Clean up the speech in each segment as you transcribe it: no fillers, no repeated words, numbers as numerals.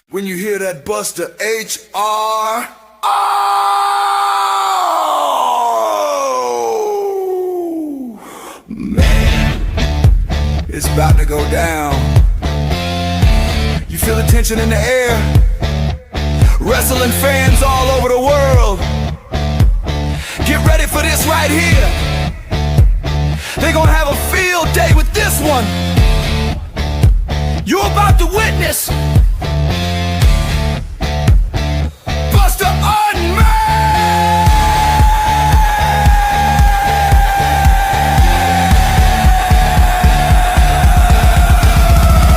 When you hear that Buster H.R. Oh, man, it's about to go down. You feel the tension in the air. Wrestling fans all over the world, get ready for this right here. They're gonna have a field day with this one. You're about to witness Buster Unmasked!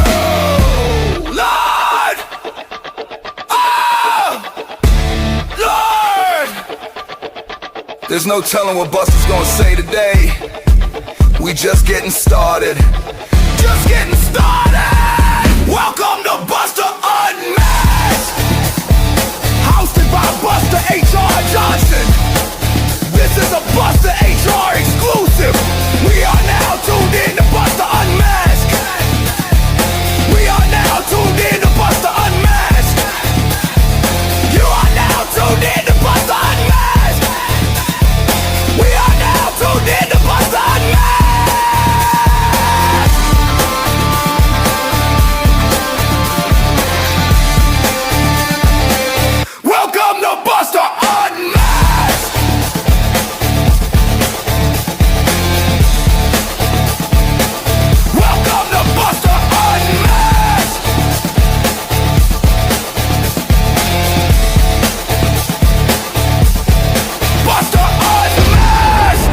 Oh, Lord! Oh, Lord! There's no telling what Buster's gonna say today. We just getting started. Just getting started! Welcome to Buster Unmasked! Hosted by Buster H.R. Johnson. This is a Buster H.R. exclusive. We are now tuned in to Buster Unmasked. We are now tuned in to Buster Unmasked. You are now tuned in to Buster Unmasked. We are now tuned in to Buster Unmasked. Welcome to Buster Unmasked! Welcome to Buster Unmasked! Buster Unmasked!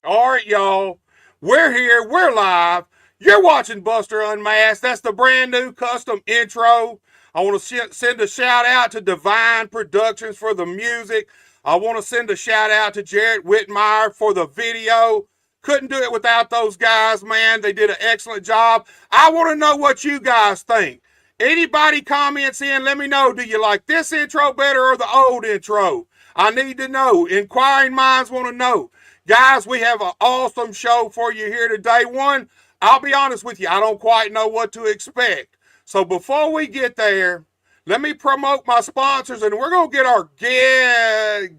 All right, y'all. We're here. We're live. You're watching Buster Unmasked. That's the brand new custom intro. I want to send a shout out to Divine Productions for the music. I want to send a shout out to Jarrett Whitmire for the video. Couldn't do it without those guys, man. They did an excellent job. I want to know what you guys think. Anybody comments in, let me know. Do you like this intro better or the old intro? I need to know. Inquiring minds want to know. Guys, we have an awesome show for you here today. One, I'll be honest with you, I don't quite know what to expect. So before we get there, let me promote my sponsors, and we're going to get our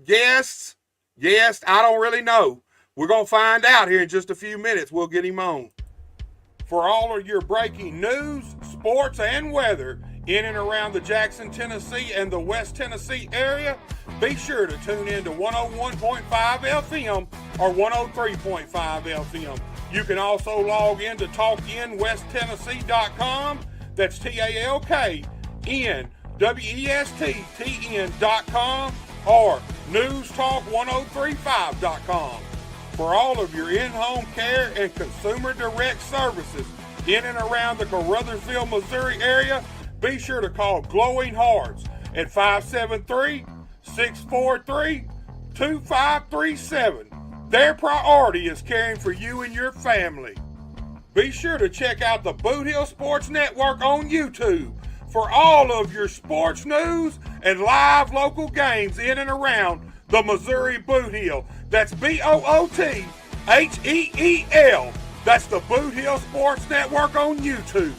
guests. Yes, I don't really know. We're going to find out here in just a few minutes. We'll get him on. For all of your breaking news, sports, and weather in and around the Jackson, Tennessee, and the West Tennessee area, be sure to tune in to 101.5 FM or 103.5 FM. You can also log in to talkinwesttennessee.com. That's TALKNWESTTN.com or newstalk1035.com. For all of your in-home care and consumer direct services in and around the Caruthersville, Missouri area, be sure to call Glowing Hearts at 573-643-2537. Their priority is caring for you and your family. Be sure to check out the Boot Hill Sports Network on YouTube for all of your sports news and live local games in and around the Missouri Boot Hill. That's BOOTHEEL. That's the Boot Hill Sports Network on YouTube.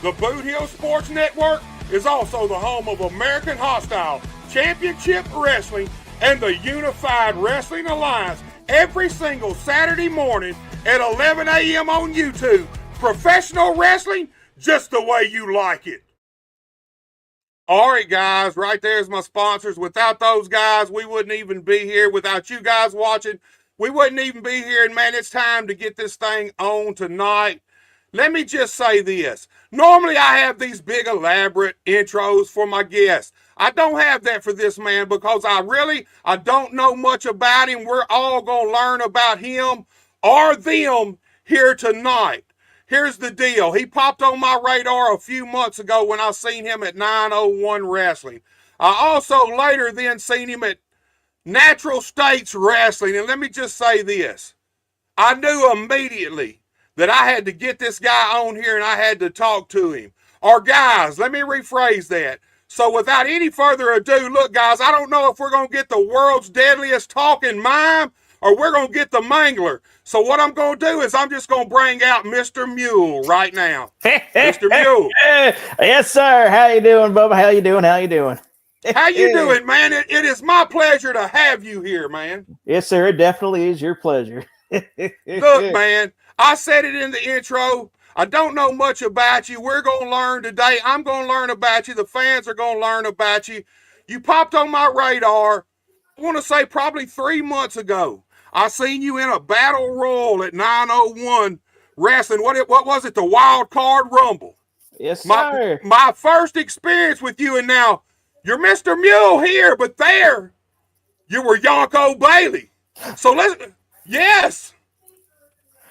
The Boot Hill Sports Network is also the home of American Hostile Championship Wrestling and the Unified Wrestling Alliance every single Saturday morning at 11 a.m. on YouTube. Professional wrestling just the way you like it. All right, guys, right there's my sponsors. Without those guys, we wouldn't even be here. Without you guys watching, we wouldn't even be here. And, man, it's time to get this thing on tonight. Let me just say this. Normally, I have these big, elaborate intros for my guests. I don't have that for this man because I don't know much about him. We're all going to learn about him or them here tonight. Here's the deal. He popped on my radar a few months ago when I seen him at 901 Wrestling. I also later then seen him at Natural States Wrestling. And let me just say this. I knew immediately that I had to get this guy on here and I had to talk to him. Or guys, let me rephrase that. So without any further ado, look guys, I don't know if we're going to get the world's deadliest talking mime or we're going to get the mangler. So what I'm going to do is I'm just going to bring out Mr. Mule right now. Mr. Mule. Yes, sir. How you doing, Bubba? How you doing? How you doing? How you doing, man? It is my pleasure to have you here, man. Yes, sir. It definitely is your pleasure. Look, man, I said it in the intro. I don't know much about you. We're going to learn today. I'm going to learn about you. The fans are going to learn about you. You popped on my radar, I want to say probably 3 months ago. I seen you in a battle royal at 901 wrestling. What was it? The Wild Card Rumble. Yes, sir. My first experience with you, and now you're Mr. Mule here, but there you were Yonko Bailey. So yes.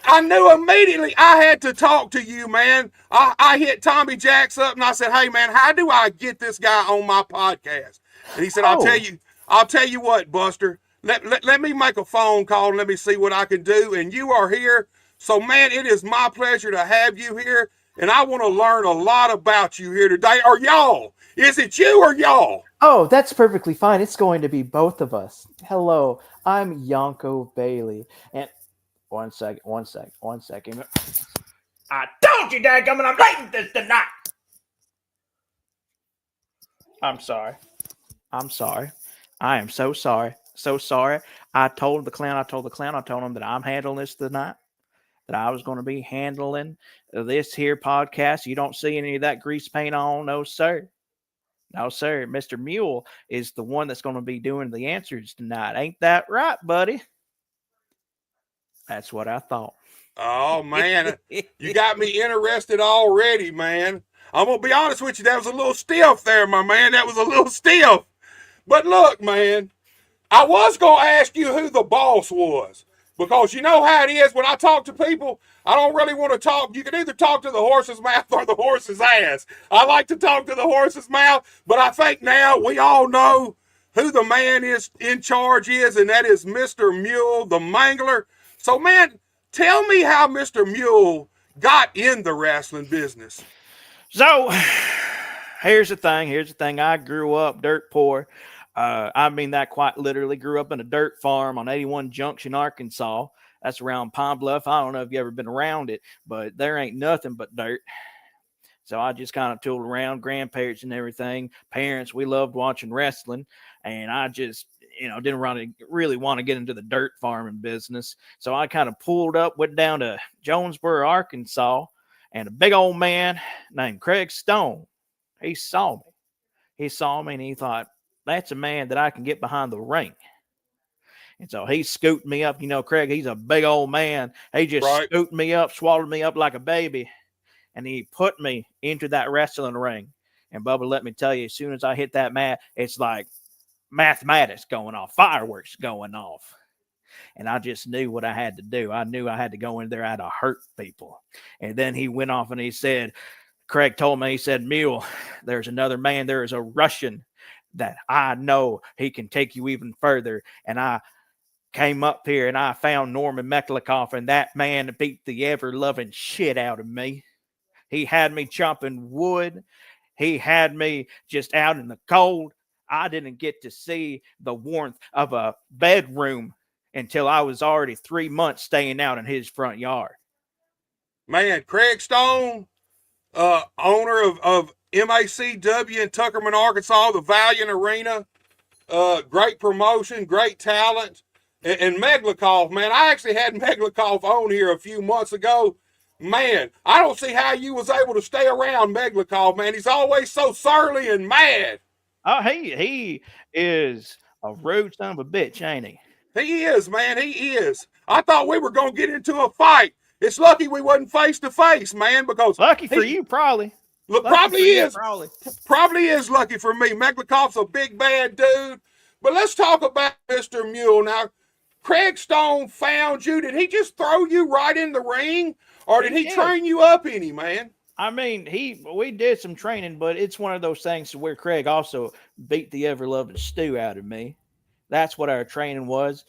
I knew immediately I had to talk to you, man. I hit Tommy Jacks up and I said, hey, man, how do I get this guy on my podcast? And he said, I'll tell you what, Buster. Let me make a phone call and let me see what I can do. And you are here. So, man, it is my pleasure to have you here. And I want to learn a lot about you here today. Or y'all. Is it you or y'all? Oh, that's perfectly fine. It's going to be both of us. Hello, I'm Yonko Bailey. And one second. I told you, dadgummit, I'm writing this tonight. I'm sorry. I am so sorry. So sorry. I told him that I'm handling this tonight, that I was going to be handling this here podcast. You don't see any of that grease paint on. No, sir. No, sir. Mr. Mule is the one that's going to be doing the answers tonight. Ain't that right, buddy? That's what I thought. Oh, man. You got me interested already, man. I'm going to be honest with you. That was a little stiff there, my man. That was a little stiff. But look, man, I was going to ask you who the boss was. Because you know how it is when I talk to people, I don't really want to talk. You can either talk to the horse's mouth or the horse's ass. I like to talk to the horse's mouth, but I think now we all know who the man is in charge is, and that is Mr. Mule, the mangler. So, man, tell me how Mr. Mule got in the wrestling business. So, here's the thing. I grew up dirt poor. I mean that quite literally. Grew up in a dirt farm on 81 Junction, Arkansas. That's around Pine Bluff. I don't know if you ever been around it, but there ain't nothing but dirt. So I just kind of tooled around, grandparents and everything. Parents, we loved watching wrestling. And I just, didn't really want to get into the dirt farming business. So I kind of pulled up, went down to Jonesboro, Arkansas, and a big old man named Craig Stone, he saw me. And he thought, that's a man that I can get behind the ring. And so he scooped me up. Craig, he's a big old man. He just scooped me up, swallowed me up like a baby. And he put me into that wrestling ring. And Bubba, let me tell you, as soon as I hit that mat, it's like mathematics going off, fireworks going off. And I just knew what I had to do. I knew I had to go in there. I had to hurt people. And then he went off and he said, Craig told me, he said, Mule, there's another man. There is a Russian that I know he can take you even further. And I came up here and I found Norman Meklikov, and that man beat the ever-loving shit out of me. He had me chopping wood. He had me just out in the cold. I didn't get to see the warmth of a bedroom until I was already 3 months staying out in his front yard. Man, Craig Stone, owner of MACW in Tuckerman, Arkansas, the Valiant Arena. Great promotion, great talent. And Meklikov, man, I actually had Meklikov on here a few months ago. Man, I don't see how you was able to stay around Meklikov, man. He's always so surly and mad. Oh, he is a rude son of a bitch, ain't he? He is, man. He is. I thought we were going to get into a fight. It's lucky we wasn't face to face, man, because lucky for you, probably. Look, probably is lucky for me. Meklikov's a big bad dude. But let's talk about Mr. Mule. Now, Craig Stone found you. Did he just throw you right in the ring? Or did he train you up any, man? I mean, we did some training, but it's one of those things where Craig also beat the ever-loving stew out of me. That's what our training was.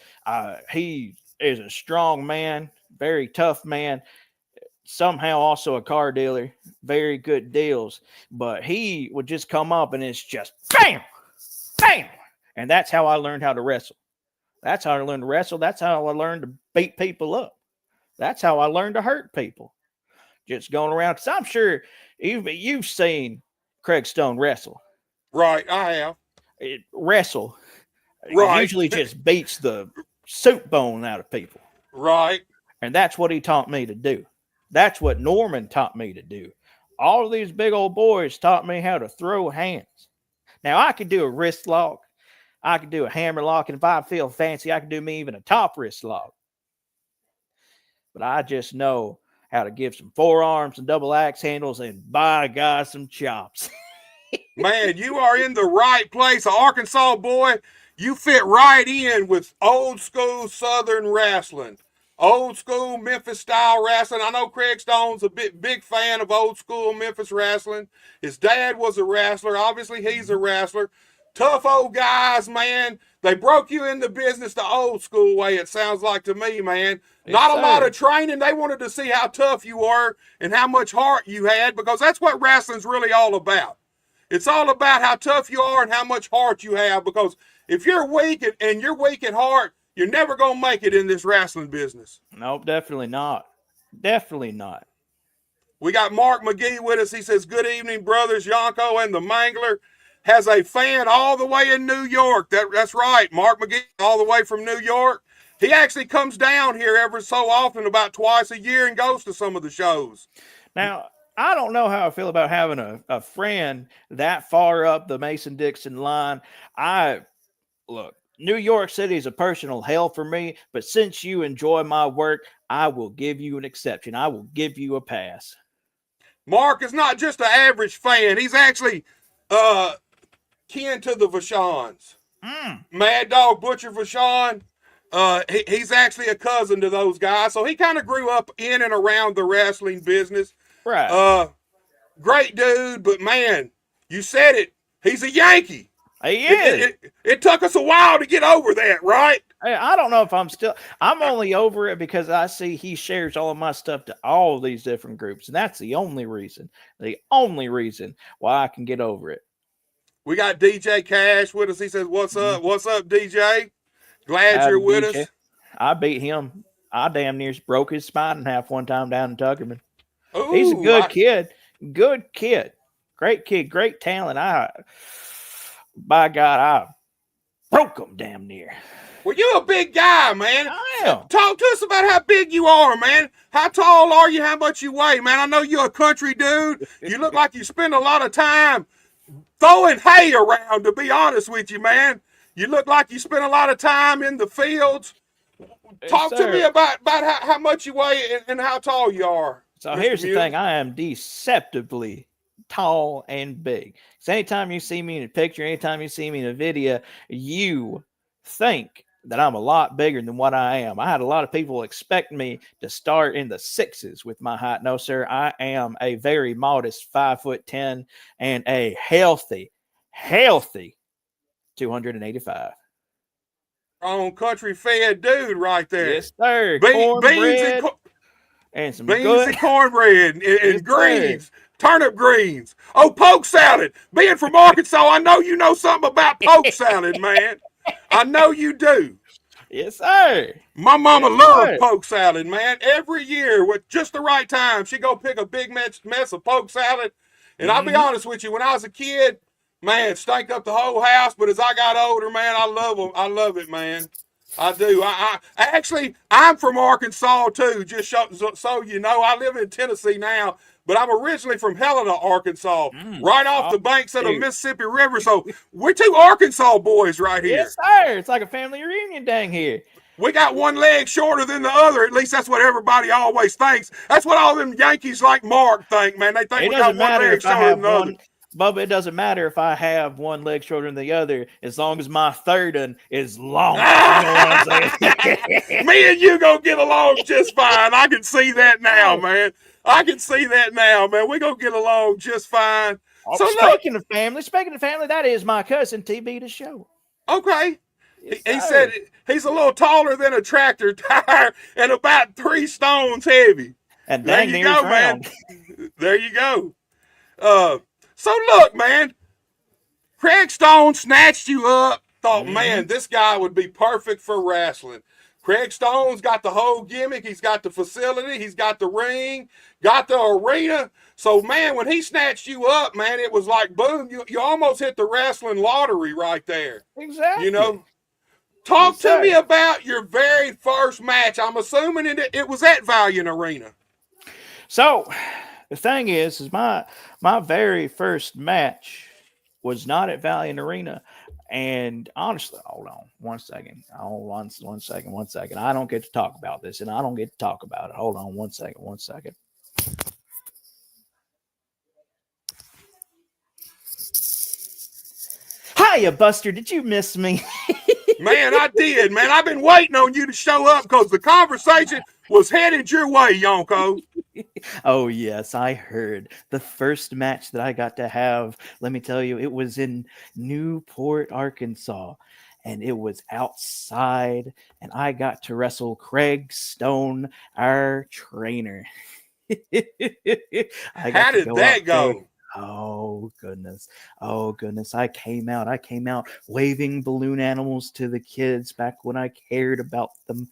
He is a strong man, very tough man, somehow also a car dealer, very good deals. But he would just come up and it's just bam, bam. And that's how I learned how to wrestle. That's how I learned to wrestle. That's how I learned to beat people up. That's how I learned to hurt people. Just going around. Because I'm sure you've seen Craig Stone wrestle. Right, I have. Wrestle Right. usually just beats the soup bone out of people. Right. And that's what he taught me to do. That's what Norman taught me to do. All of these big old boys taught me how to throw hands. Now, I could do a wrist lock. I could do a hammer lock. And if I feel fancy, I could do me even a top wrist lock. But I just know how to give some forearms and double axe handles and, by God, some chops. Man, you are in the right place. Arkansas boy, you fit right in with old school Southern wrestling. Old school Memphis style wrestling. I know Craig Stone's a big fan of old school Memphis wrestling. His dad was a wrestler. Obviously, he's a wrestler. Tough old guys, man. They broke you in the business the old school way, it sounds like to me, man. Yes, Not a sir. lot of training. They wanted to see how tough you were and how much heart you had, because that's what wrestling's really all about. It's all about how tough you are and how much heart you have, because if you're weak and you're weak at heart, you're never going to make it in this wrestling business. Nope, definitely not. Definitely not. We got Mark McGee with us. He says, good evening, brothers. Yonko and the Mangler has a fan all the way in New York. That's right. Mark McGee all the way from New York. He actually comes down here every so often, about twice a year, and goes to some of the shows. Now, I don't know how I feel about having a friend that far up the Mason-Dixon line. Look, New York City is a personal hell for me, but since you enjoy my work, I will give you an exception. I will give you a pass. Mark is not just an average fan. He's actually kin to the Vachons. Mad Dog Butcher Vachon. He's actually a cousin to those guys. So he kind of grew up in and around the wrestling business. Right. Great dude, but man, you said it. He's a Yankee. He is. It took us a while to get over that, right? Hey, I don't know if I'm only over it because I see he shares all of my stuff to all of these different groups. And that's the only reason why I can get over it. We got DJ Cash with us. He says, what's up? What's up, DJ? Glad you're with us. I beat him. I damn near broke his spine in half one time down in Tuckerman. Ooh, he's a good kid. Good kid. Great kid. Great talent. By God, I broke him damn near. Well, you're a big guy, man. I am. Talk to us about how big you are, man. How tall are you? How much you weigh, man? I know you're a country dude. You look like you spend a lot of time throwing hay around, to be honest with you, man. You look like you spend a lot of time in the fields. Talk to me about how much you weigh and how tall you are. So here's the thing. I am deceptively tall and big. So anytime you see me in a picture, anytime you see me in a video, you think that I'm a lot bigger than what I am. I had a lot of people expect me to start in the 6s with my height. No, sir. I am a very modest 5'10" and a healthy 285. On country fed dude right there. Yes, sir. Beans and some beans and cornbread and yes, greens. Sir. Turnip greens. Oh, poke salad. Being from Arkansas, I know you know something about poke salad, man. I know you do. Yes, sir. My mama loved poke salad, man. Every year, with just the right time, she go pick a big mess of poke salad. And I'll be honest with you, when I was a kid, man, stank up the whole house. But as I got older, man, I love them. I love it, man. I do. I'm from Arkansas too. Just so you know, I live in Tennessee now, but I'm originally from Helena, Arkansas, right off the banks of the Mississippi River. So we're two Arkansas boys right here. Yes, sir. It's like a family reunion dang here. We got one leg shorter than the other. At least that's what everybody always thinks. That's what all them Yankees like Mark think, man. They think we got one leg shorter than the other. Bubba, it doesn't matter if I have one leg shorter than the other, as long as my third one is long. You know what I'm saying? Me and you gonna get along just fine. I can see that now, man. I can see that now, man. We're gonna get along just fine. So speaking of family, that is my cousin TB to show. Okay. Yes, he said he's a little taller than a tractor tire and about 3 stones heavy. And there you go, man. There you go. So look, man, Craig Stone snatched you up Thought, man, this guy would be perfect for wrestling. Craig Stone's got the whole gimmick. He's got the facility. He's got the ring, got the arena. So, man, when he snatched you up, man, it was like, boom, you almost hit the wrestling lottery right there. Exactly. You know? Talk to me about your very first match. I'm assuming it was at Valiant Arena. So, the thing is my very first match was not at Valiant Arena. And honestly, hold on one second. One second. I don't get to talk about this, and I don't get to talk about it. Hold on one second. Hiya, Buster. Did you miss me? Man, I did, man. I've been waiting on you to show up because the conversation was headed your way, Yonko. Oh, yes, I heard. The first match that I got to have, let me tell you, it was in Newport, Arkansas, and it was outside, and I got to wrestle Craig Stone, our trainer. How did that go? Oh goodness. I came out waving balloon animals to the kids back when I cared about them.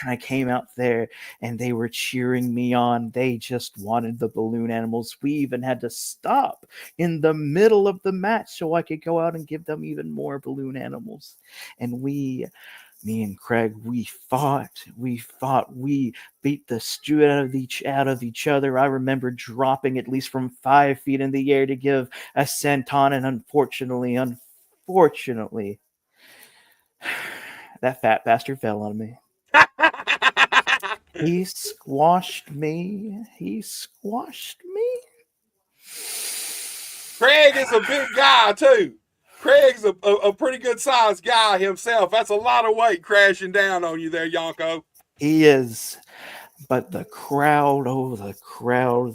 I came out there and they were cheering me on. They just wanted the balloon animals. We even had to stop in the middle of the match so I could go out and give them even more balloon animals. And me and Craig, we fought. We beat the stew out of each other. I remember dropping at least from 5 feet in the air to give a senton, and unfortunately, that fat bastard fell on me. He squashed me. Craig is a big guy, too. Craig's a pretty good sized guy himself. That's a lot of weight crashing down on you there, Yonko. He is. But the crowd,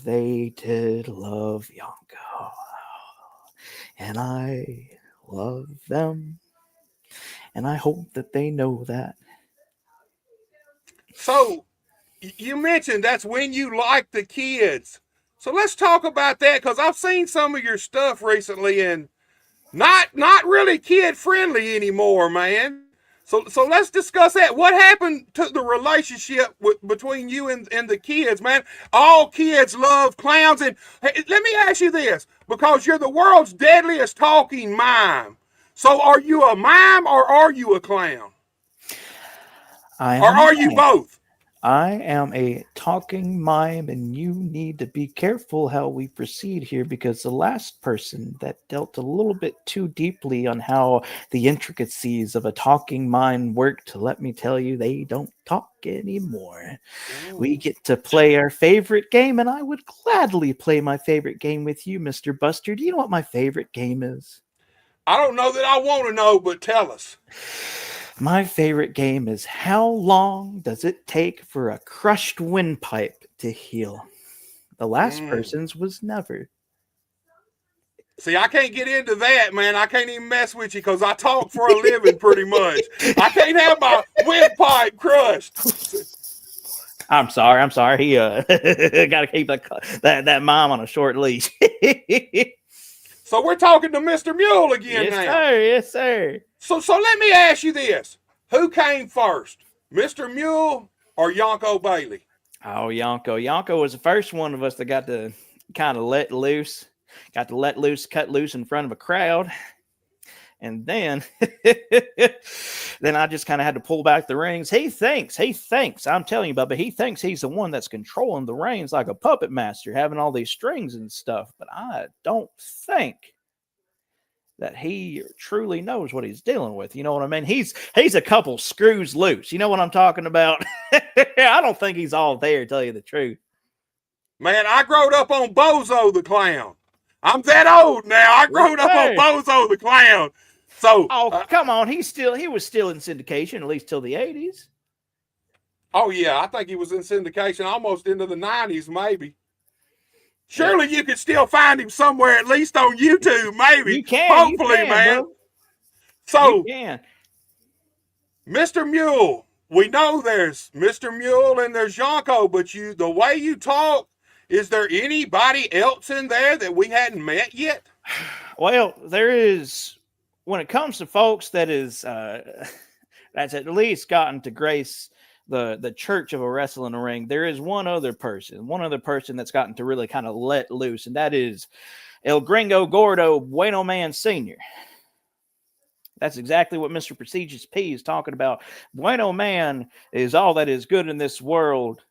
they did love Yonko. And I love them. And I hope that they know that. So, you mentioned that's when you like the kids. So let's talk about that, because I've seen some of your stuff recently and not really kid friendly anymore, man. So let's discuss that. What happened to the relationship between you and the kids, man? All kids love clowns. And hey, let me ask you this, because you're the world's deadliest talking mime. So are you a mime or are you a clown? Or are you both? I am a talking mime, and you need to be careful how we proceed here, because the last person that dealt a little bit too deeply on how the intricacies of a talking mime worked, let me tell you, they don't talk anymore. Ooh. We get to play our favorite game, and I would gladly play my favorite game with you, Mr. Buster. Do you know what my favorite game is? I don't know that I want to know, but tell us. My favorite game is how long does it take for a crushed windpipe to heal? The last person's was never. See, I can't get into that, man. I can't even mess with you because I talk for a living pretty much. I can't have my windpipe crushed. I'm sorry. He got to keep that mom on a short leash. So we're talking to Mr. Mule again now. Yes, sir. So let me ask you this. Who came first, Mr. Mule or Yonko Bailey? Oh, Yonko. Yonko was the first one of us that got to kind of cut loose in front of a crowd. And then I just kind of had to pull back the reins. He thinks, I'm telling you, Bubba, he thinks he's the one that's controlling the reins like a puppet master, having all these strings and stuff. But I don't think that he truly knows what he's dealing with. You know what I mean? He's a couple screws loose. You know what I'm talking about? I don't think he's all there, to tell you the truth. Man, I growed up on Bozo the Clown. I'm that old now. I growed up on Bozo the Clown. So, come on. He was still in syndication, at least till the 80s. Oh, yeah. I think he was in syndication almost into the 90s, maybe. Surely you could still find him somewhere, at least on YouTube, maybe. You can. Hopefully, man. Bro. So, you can. Mr. Mule, we know there's Mr. Mule and there's Yonko, but the way you talk, is there anybody else in there that we hadn't met yet? Well, there is when it comes to folks that is that's at least gotten to grace the church of a wrestling ring, there is one other person that's gotten to really kind of let loose, and that is El Gringo Gordo Bueno Man Sr. That's exactly what Mr. Prestigious P is talking about. Bueno Man is all that is good in this world,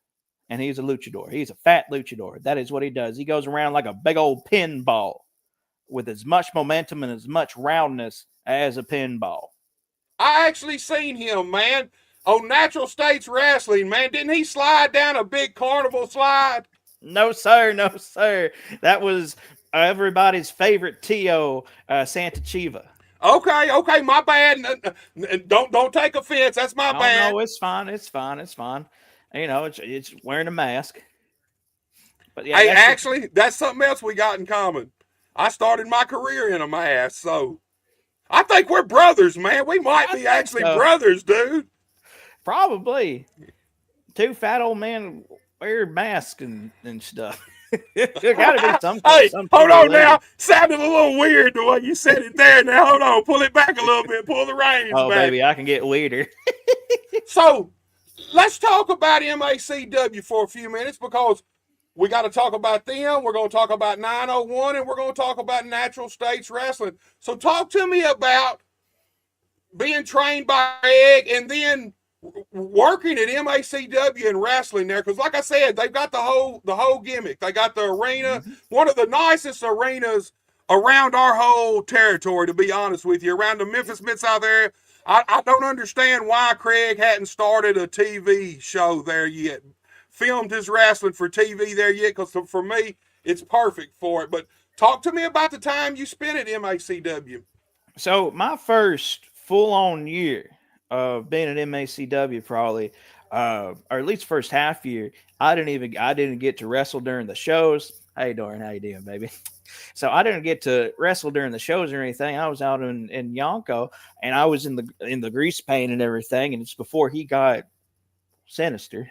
and he's a luchador. He's a fat luchador. That is what he does. He goes around like a big old pinball with as much momentum and as much roundness as a pinball. I actually seen him, man, on Natural States Wrestling, man. Didn't he slide down a big carnival slide? No, sir. No, sir. That was everybody's favorite Tio, Santa Chiva. Okay, my bad. Don't take offense. That's my bad. No, it's fine. It's fine. You know, it's wearing a mask. But yeah, hey, actually, that's something else we got in common. I started my career in a mask, so I think we're brothers, man. We might be actually brothers, dude. Probably. Two fat old men wear masks and stuff. There gotta be some. Hey, hold on now. Sounded a little weird the way you said it there. Now, hold on. Pull it back a little bit. Pull the reins back. Baby, I can get weirder. So, let's talk about MACW for a few minutes because we got to talk about them. We're going to talk about 901 and we're going to talk about Natural States Wrestling. So, talk to me about being trained by Egg and then working at MACW and wrestling there, because like I said, they've got the whole gimmick. They got the arena, one of the nicest arenas around our whole territory, to be honest with you, around the Memphis Mid-South area. I don't understand why Craig hadn't started a TV show there yet, filmed his wrestling for TV there yet, because for me, it's perfect for it. But talk to me about the time you spent at MACW. So my first full-on year of being at MACW, probably, or at least first half year, I didn't get to wrestle during the shows. Hey, Dorian, how you doing, baby? So I didn't get to wrestle during the shows or anything. I was out in Yonko, and I was in the grease paint and everything. And it's before he got sinister.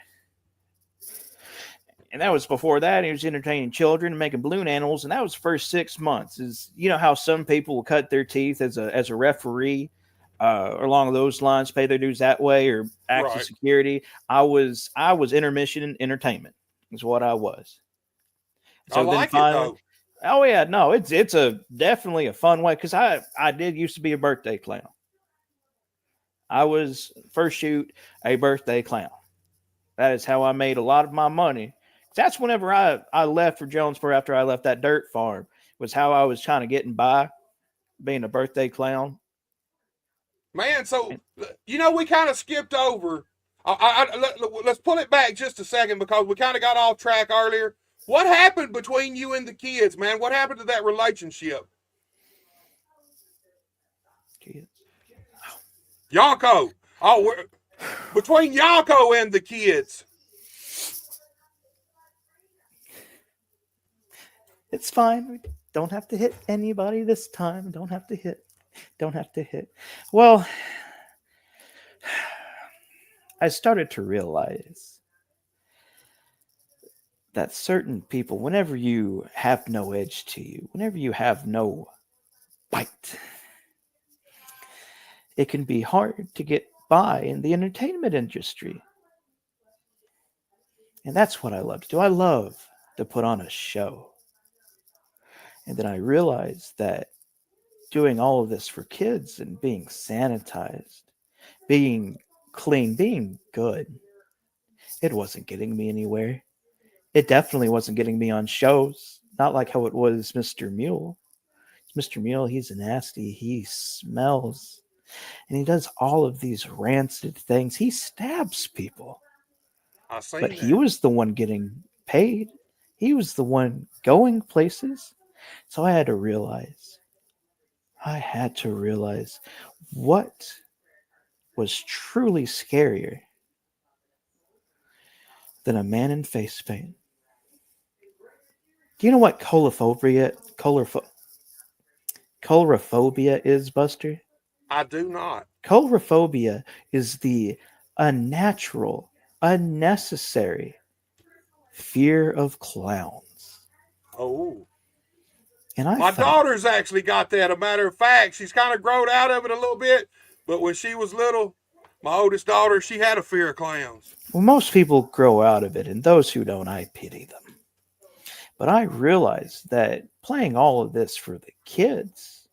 And that was before that. He was entertaining children and making balloon animals, and that was the first 6 months. Is you know how some people will cut their teeth as a referee. Along those lines, pay their dues that way, or act as security. I was intermission and entertainment is what I was. So I like finally, it though. Oh yeah, no, it's definitely a fun way, because I did used to be a birthday clown. I was first shoot a birthday clown. That is how I made a lot of my money. That's whenever I left for Jonesboro after I left that dirt farm, was how I was kind of getting by, being a birthday clown. Man, so, we kind of skipped over. Let's pull it back just a second because we kind of got off track earlier. What happened between you and the kids, man? What happened to that relationship? Kids. Yonko. Between Yonko and the kids. It's fine. We don't have to hit anybody this time. Don't have to hit. Well, I started to realize that certain people, whenever you have no edge to you, whenever you have no bite, it can be hard to get by in the entertainment industry. And that's what I love to do. I love to put on a show. And then I realized that doing all of this for kids and being sanitized, being clean, being good, it wasn't getting me anywhere. It definitely wasn't getting me on shows. Not like how it was Mr. Mule. Mr. Mule, he's nasty. He smells. And he does all of these rancid things. He stabs people. But he was the one getting paid. He was the one going places. So I had to realize what was truly scarier than a man in face paint. Do you know what coulrophobia is, Buster? I do not. Coulrophobia is the unnatural, unnecessary fear of clowns. Oh. And I My thought, daughter's actually got that. A matter of fact, she's kind of grown out of it a little bit. But when she was little, my oldest daughter, she had a fear of clowns. well, most people grow out of it, and those who don't, I pity them. But I realized that playing all of this for the kids,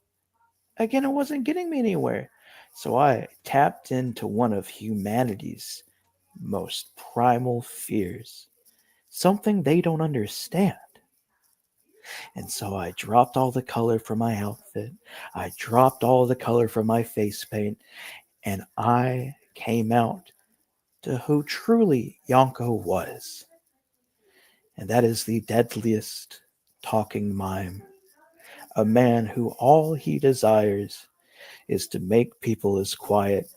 again, it wasn't getting me anywhere. So I tapped into one of humanity's most primal fears, something they don't understand. And so I dropped all the color from my outfit. I dropped all the color from my face paint. And I came out to who truly Yonko was. And that is the deadliest talking mime. A man who all he desires is to make people as quiet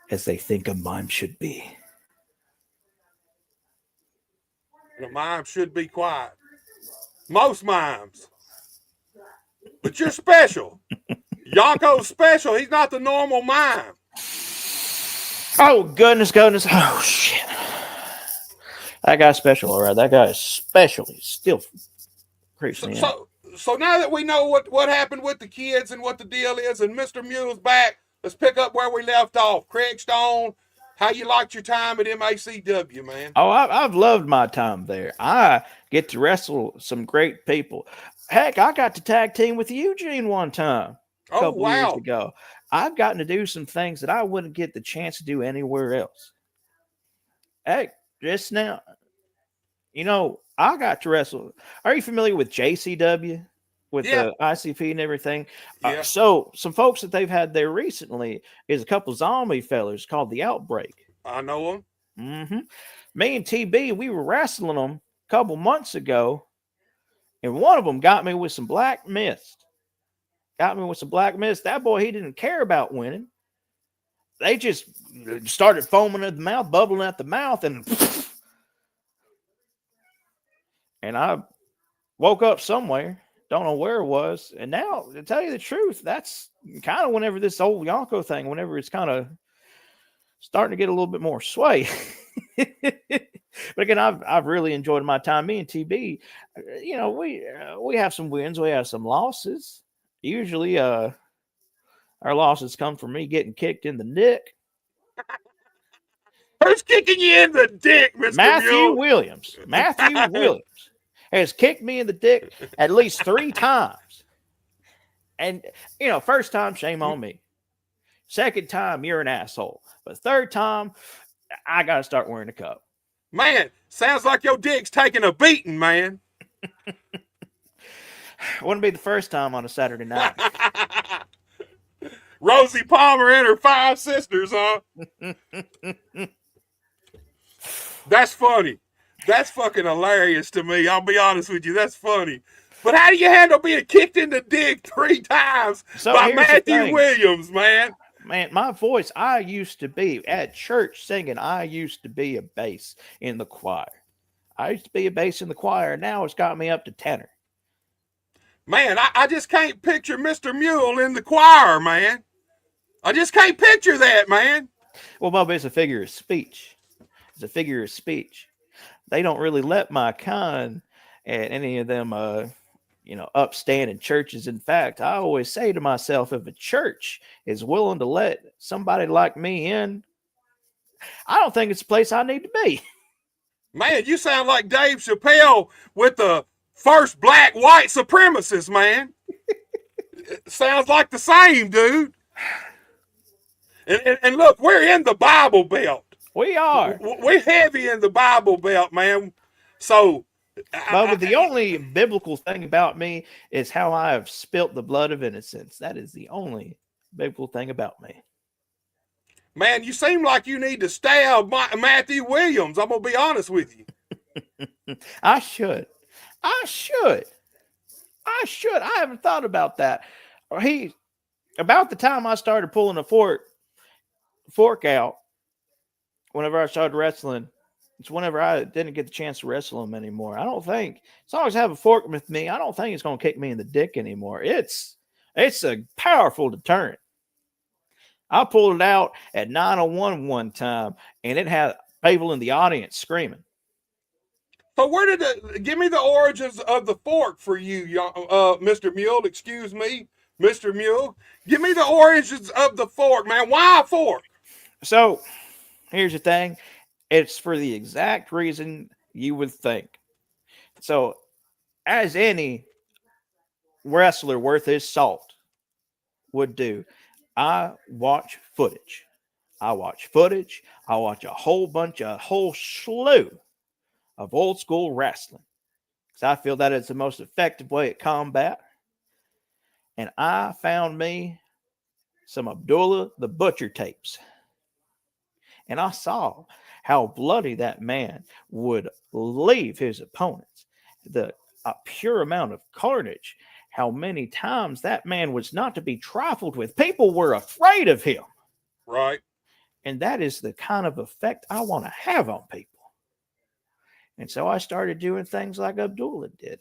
as they think a mime should be. And a mime should be quiet. Most mimes. But you're special. Yonko's special. He's not the normal mime. Oh, goodness. Oh, shit. That guy's special, all right. That guy is special. He's still creeps me out. So now that we know what happened with the kids and what the deal is, and Mr. Mule's back, let's pick up where we left off. Craig Stone, how you liked your time at MACW, man? Oh, I've loved my time there. I get to wrestle some great people. Heck, I got to tag team with Eugene one time a couple years ago. I've gotten to do some things that I wouldn't get the chance to do anywhere else. Heck, just now, I got to wrestle. Are you familiar with JCW? With the ICP and everything? Yeah. So some folks that they've had there recently is a couple zombie fellers called The Outbreak. I know them. Mm-hmm. Me and TB, we were wrestling them a couple months ago, and one of them got me with some black mist. That boy, he didn't care about winning. They just started foaming at the mouth, bubbling at the mouth, and I woke up somewhere. Don't know where it was. And now, to tell you the truth, that's kind of whenever this old Yonko thing, whenever it's kind of starting to get a little bit more sway. But again, I've really enjoyed my time. Me and TB, we have some wins, we have some losses. Usually, our losses come from me getting kicked in the dick. Who's kicking you in the dick, Mr. Matthew Mule? Williams. Matthew Williams has kicked me in the dick at least 3 times. And, first time, shame on me. Second time, you're an asshole. But third time, I got to start wearing a cup. Man, sounds like your dick's taking a beating, man. Wouldn't be the first time on a Saturday night. Rosie Palmer and her 5 sisters, huh? That's funny. That's fucking hilarious to me. I'll be honest with you. That's funny. But how do you handle being kicked in the dick 3 times by Matthew Williams, man? Man, my voice, I used to be at church singing. I used to be a bass in the choir. Now it's got me up to tenor. Man, I just can't picture Mr. Mule in the choir, man. I just can't picture that, man. Well, Bubba, it's a figure of speech. They don't really let my kind at any of them, upstanding churches. In fact, I always say to myself, if a church is willing to let somebody like me in, I don't think it's a place I need to be. Man, you sound like Dave Chappelle with the first black white supremacist, man. Sounds like the same, dude. And look, we're in the Bible Belt. We are. We're heavy in the Bible Belt, man. So, but the only biblical thing about me is how I have spilt the blood of innocence. That is the only biblical thing about me. Man, you seem like you need to stab Matthew Williams. I'm going to be honest with you. I should. I haven't thought about that. About the time I started pulling a fork out, whenever I started wrestling, it's whenever I didn't get the chance to wrestle him anymore. I don't think, as long as I have a fork with me, I don't think it's going to kick me in the dick anymore. It's a powerful deterrent. I pulled it out at 901 one time, and it had people in the audience screaming. So where did give me the origins of the fork for you, Mr. Mule? Excuse me, Mr. Mule. Give me the origins of the fork, man. Why a fork? So here's the thing. It's for the exact reason you would think. So, as any wrestler worth his salt would do, I watch footage. I watch footage. I watch a whole slew of old school wrestling. Because I feel that is the most effective way at combat. And I found me some Abdullah the Butcher tapes. And I saw how bloody that man would leave his opponents. The pure amount of carnage, how many times that man was not to be trifled with. People were afraid of him. Right. And that is the kind of effect I want to have on people. And so I started doing things like Abdullah did.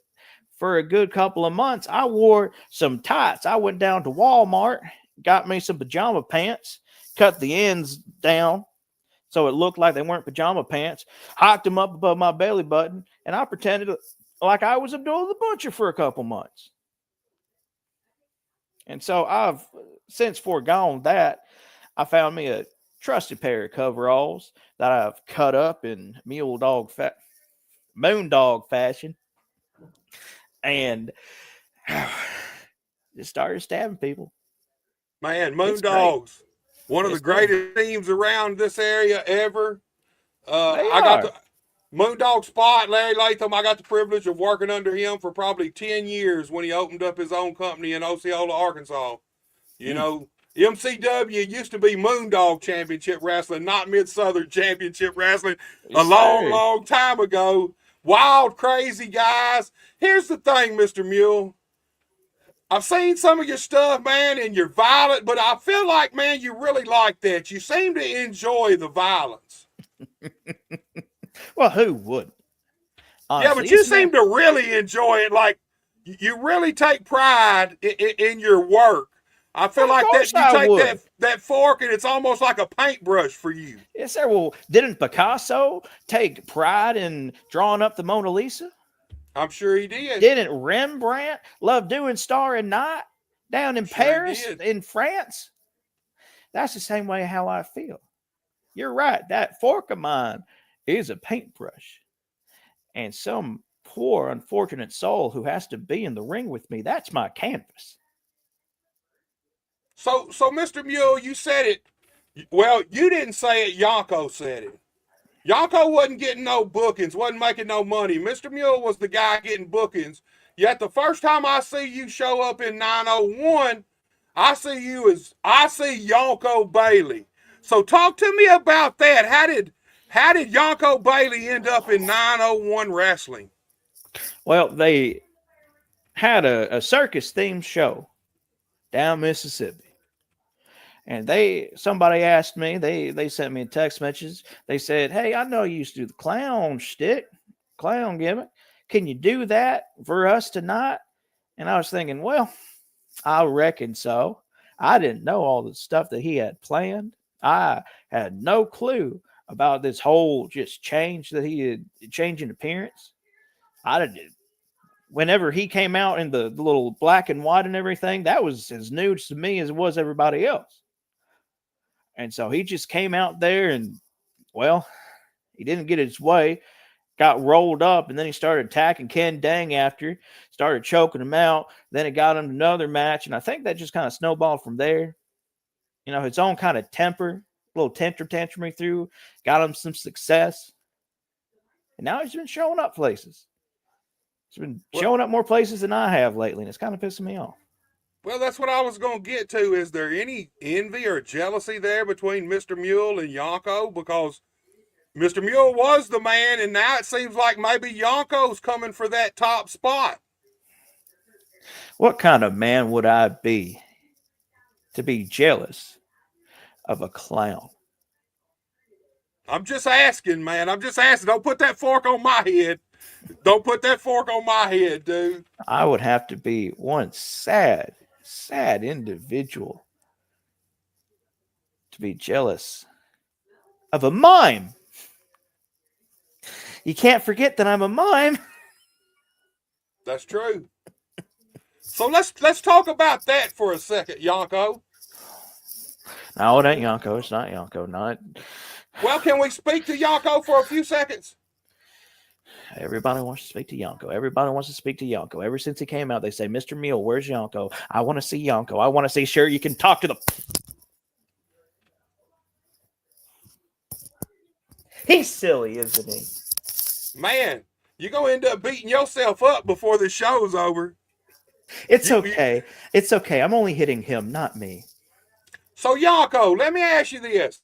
For a good couple of months, I wore some tights. I went down to Walmart, got me some pajama pants, cut the ends down so it looked like they weren't pajama pants, hiked them up above my belly button, and I pretended like I was Abdullah the Butcher for a couple months. And so I've since foregone that. I found me a trusted pair of coveralls that I've cut up in moondog fashion, and just started stabbing people. Man, Moondogs, one of the greatest teams around this area ever. I got the Moondog Spot, Larry Latham. I got the privilege of working under him for probably 10 years when he opened up his own company in Osceola, Arkansas. You know, MCW used to be Moondog Championship Wrestling, not Mid-Southern Championship Wrestling, long time ago. Wild, crazy guys. Here's the thing, Mr. Mule. I've seen some of your stuff, man, and you're violent, but I feel like, man, you really like that. You seem to enjoy the violence. Well, who wouldn't? Honestly, yeah, but you seem to really enjoy it. Like, you really take pride in your work. I feel like that you take that fork and it's almost like a paintbrush for you. Yes, sir. Well, didn't Picasso take pride in drawing up the Mona Lisa? I'm sure he did. Didn't Rembrandt love doing Starry Night down in Paris, in France? That's the same way how I feel. You're right. That fork of mine is a paintbrush. And some poor, unfortunate soul who has to be in the ring with me, that's my canvas. So Mr. Mule, you said it. Well, you didn't say it. Yonko said it. Yonko wasn't getting no bookings, wasn't making no money. Mr. Mule was the guy getting bookings. Yet the first time I see you show up in 901, I see Yonko Bailey. So talk to me about that. How did Yonko Bailey end up in 901 wrestling? Well, they had a circus themed show down Mississippi. And somebody asked me, they sent me a text message. They said, "Hey, I know you used to do the clown gimmick. Can you do that for us tonight?" And I was thinking, well, I reckon so. I didn't know all the stuff that he had planned. I had no clue about this whole just change that he had, change in appearance. Whenever he came out in the little black and white and everything, that was as new to me as it was everybody else. And so he just came out there and, well, he didn't get his way, got rolled up, and then he started attacking Ken Dang after, started choking him out. Then it got him another match, and I think that just kind of snowballed from there. You know, his own kind of temper, a little tantrum he threw, got him some success. And now he's been showing up places. He's been showing up more places than I have lately, and it's kind of pissing me off. Well, that's what I was going to get to. Is there any envy or jealousy there between Mr. Mule and Yonko? Because Mr. Mule was the man, and now it seems like maybe Yonko's coming for that top spot. What kind of man would I be to be jealous of a clown? I'm just asking, man. I'm just asking. Don't put that fork on my head. Don't put that fork on my head, dude. I would have to be one sad individual to be jealous of a mime. You can't forget that I'm a mime. That's true. So let's talk about that for a second, Yonko. No, it ain't Yonko. It's not Yonko. Not. Well, can we speak to Yonko for a few seconds? Everybody wants to speak to Yonko. Everybody wants to speak to Yonko. Ever since he came out, they say, Mr. Mule, where's Yonko? I want to see Yonko. I want to see, sure, you can talk to the... He's silly, isn't he? Man, you're going to end up beating yourself up before the show's over. It's okay. It's okay. I'm only hitting him, not me. So, Yonko, let me ask you this.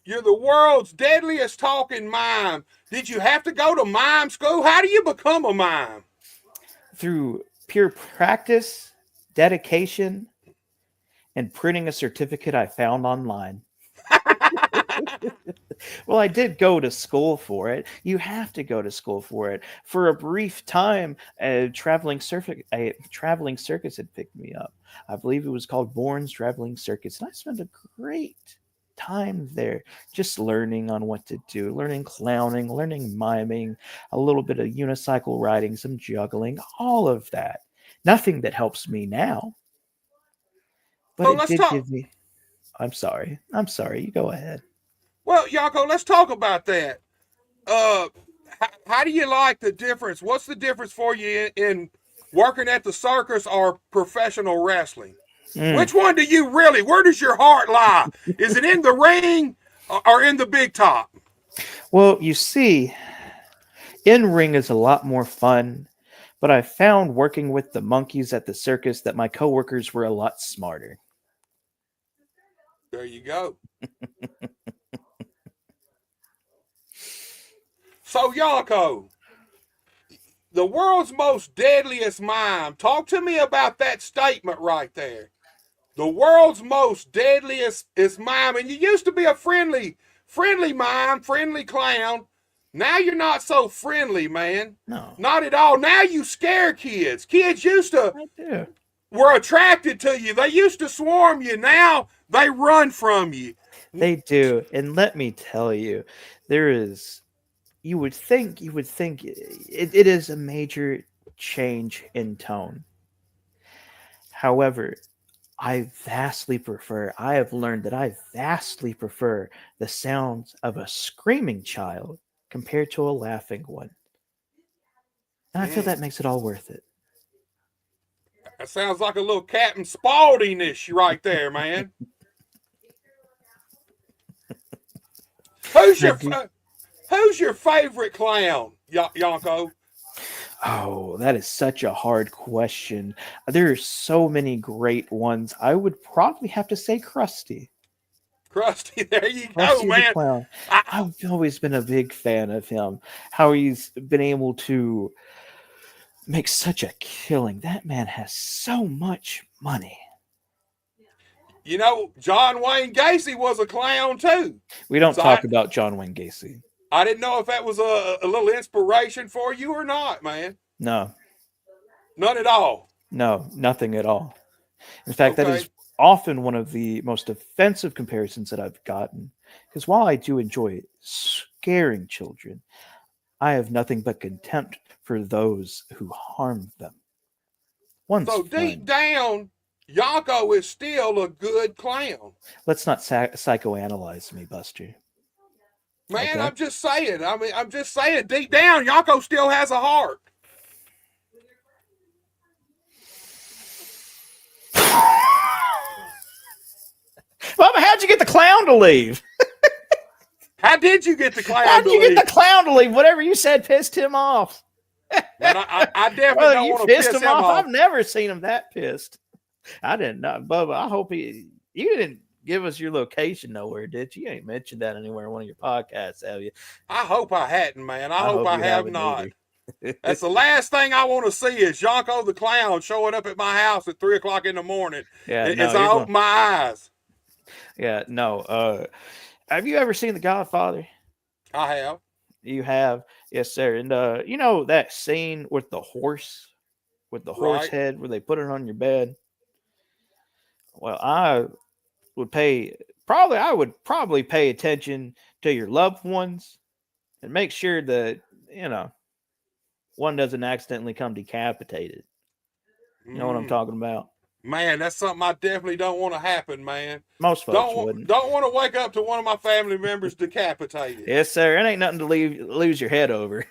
You're the world's deadliest talking mime. Did you have to go to mime school? How do you become a mime? Through pure practice, dedication, and printing a certificate I found online. Well, I did go to school for it. You have to go to school for it. For a brief time, a traveling circus had picked me up. I believe it was called Bourne's Traveling Circus. And I spent a great time there just learning on what to do, learning clowning, learning miming, a little bit of unicycle riding, some juggling, all of that. Nothing that helps me now. But Well, it did give me... I'm sorry. You go ahead. Well, Yonko, let's talk about that. How do you like the difference? What's the difference for you in working at the circus or professional wrestling? Which one do you really, where does your heart lie? Is it in the ring or in the big top? Well, you see, in-ring is a lot more fun, but I found working with the monkeys at the circus that my coworkers were a lot smarter. There you go. So, Yonko, the world's most deadliest mime. Talk to me about that statement right there. The world's most deadliest is mime. And you used to be a friendly mime, friendly clown. Now you're not so friendly, man. No. Not at all. Now you scare kids. Kids used to were attracted to you. They used to swarm you. Now they run from you. They do. And let me tell you, there is... You would think it is a major change in tone. However, I have learned that I vastly prefer the sounds of a screaming child compared to a laughing one. And I feel that makes it all worth it. That sounds like a little Captain Spaulding-ish right there, man. Who's your favorite clown, Yonko? Oh, that is such a hard question. There are so many great ones. I would probably have to say Krusty. Krusty, there you Krusty go, man. The clown. I've always been a big fan of him. How he's been able to make such a killing. That man has so much money. You know, John Wayne Gacy was a clown too. We don't talk about John Wayne Gacy. I didn't know if that was a little inspiration for you or not, man. No. None at all? No, nothing at all. In fact, that is often one of the most offensive comparisons that I've gotten. Because while I do enjoy scaring children, I have nothing but contempt for those who harm them. So deep down, Yonko is still a good clown. Let's not psychoanalyze me, Buster. Man, Okay. I'm just saying. I'm just saying, deep down, Yonko still has a heart. Mama, how'd you get the clown to leave? How did you get the clown How'd to you leave? get the clown to leave? Whatever you said pissed him off. Man, I definitely don't want to piss him off. I've never seen him that pissed. I didn't know. Bubba, I hope you didn't give us your location nowhere, did you? You ain't mentioned that anywhere in one of your podcasts, have you? I hope I hadn't, man. I hope I have not. Either. That's the last thing I want to see is Yonko the clown showing up at my house at 3:00 in the morning. Yeah, as I open my eyes. Yeah, no. Have you ever seen The Godfather? I have. You have? Yes, sir. And you know that scene with the horse Right. head where they put it on your bed? Well, I would probably pay attention to your loved ones and make sure that one doesn't accidentally come decapitated. You know what I'm talking about? Man, that's something I definitely don't want to happen, man. Most folks wouldn't. Don't want to wake up to one of my family members decapitated. Yes, sir. It ain't nothing to lose your head over.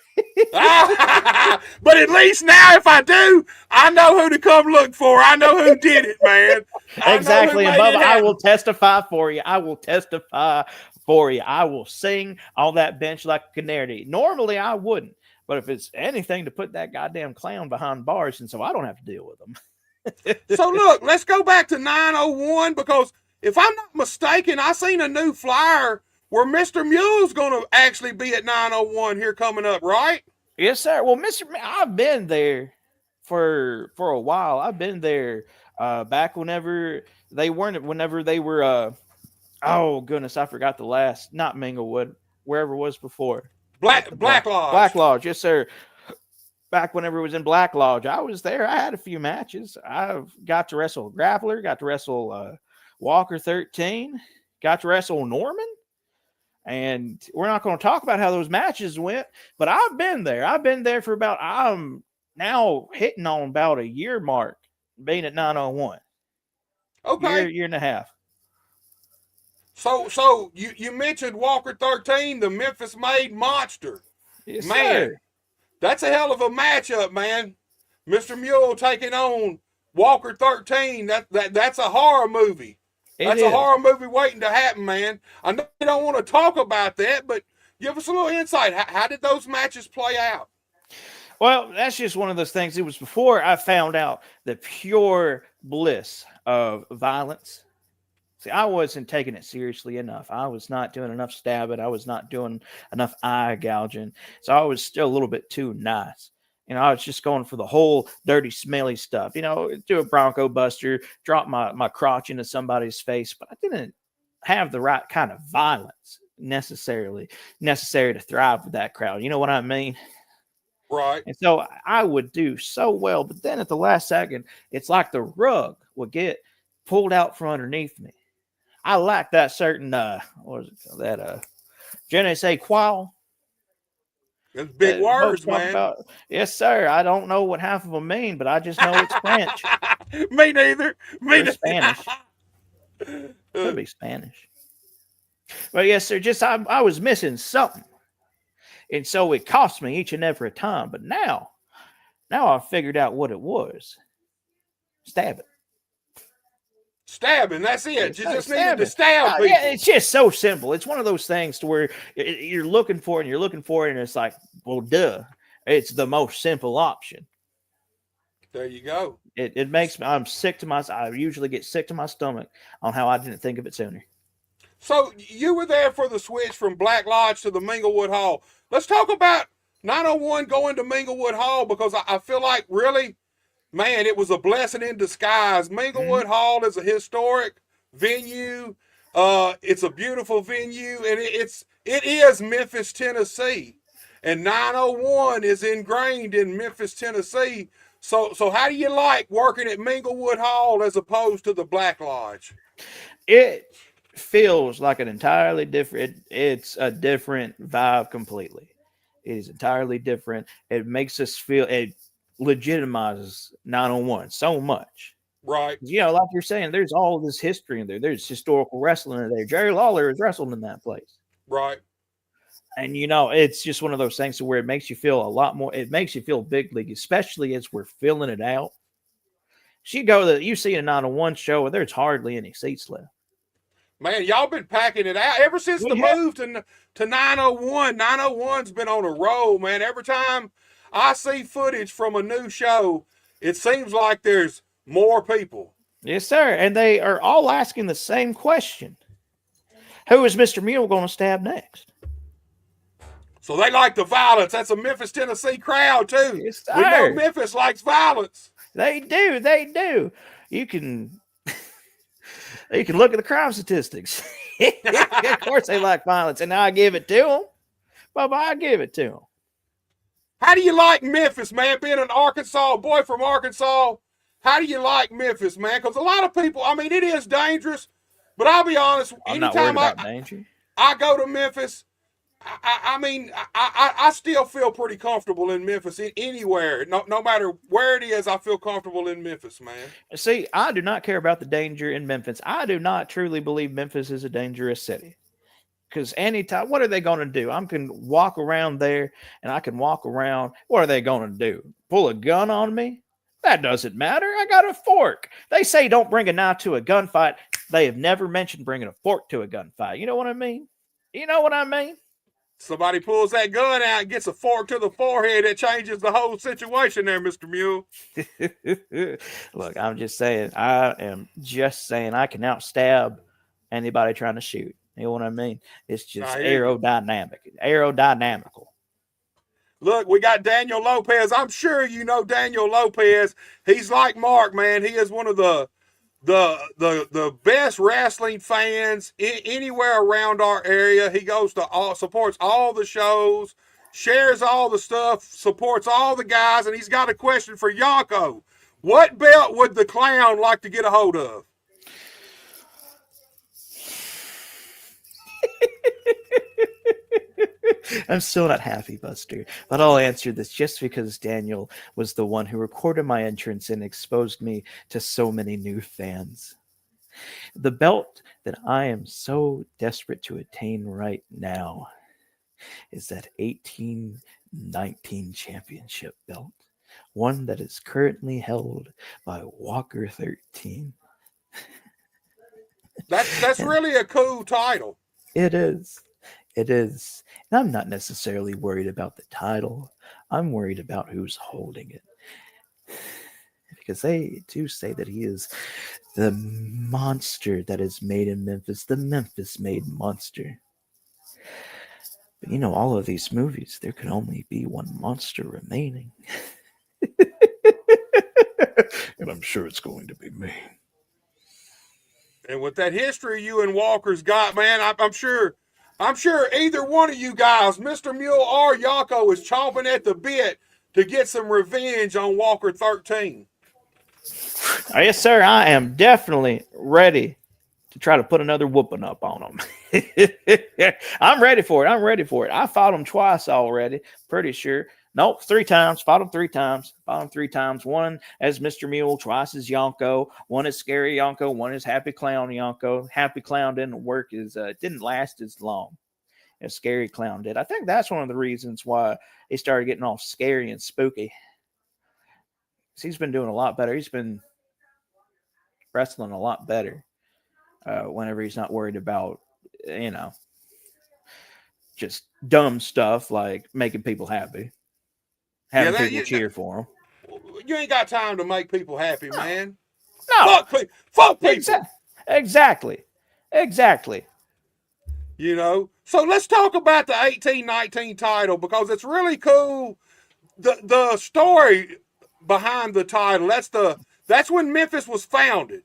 But at least now, if I do, I know who to come look for. I know who did it, man. Exactly. And Bubba, I will testify for you. I will testify for you. I will sing on that bench like a canary. Normally, I wouldn't. But if it's anything to put that goddamn clown behind bars, and so I don't have to deal with them. So look, let's go back to 901, because if I'm not mistaken, I seen a new flyer where Mr. Mule's going to actually be at 901 here coming up, right? Yes, sir. Well, I've been there for a while. I've been there back whenever they were oh goodness, I forgot the last, not Minglewood, wherever it was before. Black Lodge. Black Lodge, yes, sir. Back whenever it was in Black Lodge, I was there. I had a few matches. I've got to wrestle Grappler, got to wrestle Walker 13, got to wrestle Norman. And we're not going to talk about how those matches went, but I've been there. I've been there for about, I'm now hitting on about a year mark being at 901. Okay. Year and a half. So you mentioned Walker 13, the Memphis made monster. Yes, man, sir. That's a hell of a matchup, man. Mr. Mule taking on Walker 13. That's a horror movie. That's a horror movie waiting to happen, man. I know you don't want to talk about that, but give us a little insight. How did those matches play out? Well, that's just one of those things. It was before I found out the pure bliss of violence. See, I wasn't taking it seriously enough. I was not doing enough stabbing. I was not doing enough eye gouging. So I was still a little bit too nice. I was just going for the whole dirty, smelly stuff. Do a Bronco Buster, drop my crotch into somebody's face, but I didn't have the right kind of violence necessary to thrive with that crowd. You know what I mean? Right. And so I would do so well, but then at the last second, it's like the rug would get pulled out from underneath me. I like that certain, what was it called? That, je ne sais quoi. It's big words, man. Yes, sir. I don't know what half of them mean, but I just know it's French. Me neither. Spanish. Could be Spanish. But yes, sir. I was missing something, and so it cost me each and every time. But now I've figured out what it was. Stabbing. Stabbing, that's it. You just needed to stab people. Yeah, it's just so simple. It's one of those things to where you're looking for it, and it's like, well, duh. It's the most simple option. There you go. It makes me, I usually get sick to my stomach on how I didn't think of it sooner. So you were there for the switch from Black Lodge to the Minglewood Hall. Let's talk about 901 going to Minglewood Hall, because I feel like really, man, it was a blessing in disguise. Minglewood Hall is a historic venue. It's a beautiful venue, and it is Memphis, Tennessee. And 901 is ingrained in Memphis, Tennessee. So how do you like working at Minglewood Hall as opposed to the Black Lodge? It feels like an entirely different, it's a different vibe completely. It is entirely different. It makes us feel, it legitimizes 901 so much. Right. Like you're saying, there's all this history in there. There's historical wrestling in there. Jerry Lawler has wrestled in that place. Right. And, it's just one of those things where it makes you feel a lot more, it makes you feel big league, especially as we're filling it out. You see a 901 show, and there's hardly any seats left. Man, y'all been packing it out ever since the move to 901. 901's been on a roll, man. Every time I see footage from a new show, it seems like there's more people. Yes, sir. And they are all asking the same question. Who is Mr. Mule going to stab next? So they like the violence. That's a Memphis, Tennessee crowd, too. Yes, we know Memphis likes violence. They do. You can look at the crime statistics. Of course they like violence, and I give it to them. Bubba, I give it to them. How do you like Memphis, man? Being an Arkansas boy from Arkansas, how do you like Memphis, man? Because a lot of people, I mean, it is dangerous, but I'll be honest. I'm not worried about danger. I go to Memphis, I mean, I still feel pretty comfortable in Memphis anywhere. No matter where it is, I feel comfortable in Memphis, man. See, I do not care about the danger in Memphis. I do not truly believe Memphis is a dangerous city. Because anytime, what are they going to do? I can walk around there and I can walk around. What are they going to do? Pull a gun on me? That doesn't matter. I got a fork. They say don't bring a knife to a gunfight. They have never mentioned bringing a fork to a gunfight. You know what I mean? You know what I mean? Somebody pulls that gun out and gets a fork to the forehead, it changes the whole situation there, Mr. Mule. Look, I'm just saying, I am just saying I can outstab anybody trying to shoot. You know what I mean? It's just aerodynamical. Look, we got Daniel Lopez. I'm sure you know Daniel Lopez. He's like Mark, man. He is one of the best wrestling fans anywhere around our area. He goes to supports all the shows, shares all the stuff, supports all the guys, and he's got a question for Yonko. What belt would the clown like to get a hold of? I'm still not happy, Buster, but I'll answer this just because Daniel was the one who recorded my entrance and exposed me to so many new fans. The belt that I am so desperate to attain right now is that 1819 championship belt, one that is currently held by Walker 13. That's really a cool title. It is. It is. And I'm not necessarily worried about the title. I'm worried about who's holding it. Because they do say that he is the monster that is made in Memphis, the Memphis made monster. But you know, all of these movies, there can only be one monster remaining. And I'm sure it's going to be me. And with that history you and Walker's got, man, I'm sure either one of you guys, Mr. Mule or Yonko, is chomping at the bit to get some revenge on Walker 13. Oh, yes, sir. I am definitely ready to try to put another whooping up on him. I'm ready for it. I fought him twice already, pretty sure. Nope, 3 times. Fought him 3 times. One as Mr. Mule, twice as Yonko. One is Scary Yonko. One is Happy Clown Yonko. Happy Clown didn't work didn't last as long as Scary Clown did. I think that's one of the reasons why he started getting all scary and spooky. He's been doing a lot better. He's been wrestling a lot better whenever he's not worried about, just dumb stuff like making people happy. Having people cheer for him. You ain't got time to make people happy, man. No. Fuck people. Exactly. You know? So let's talk about the 1819 title because it's really cool. The story behind the title, that's when Memphis was founded.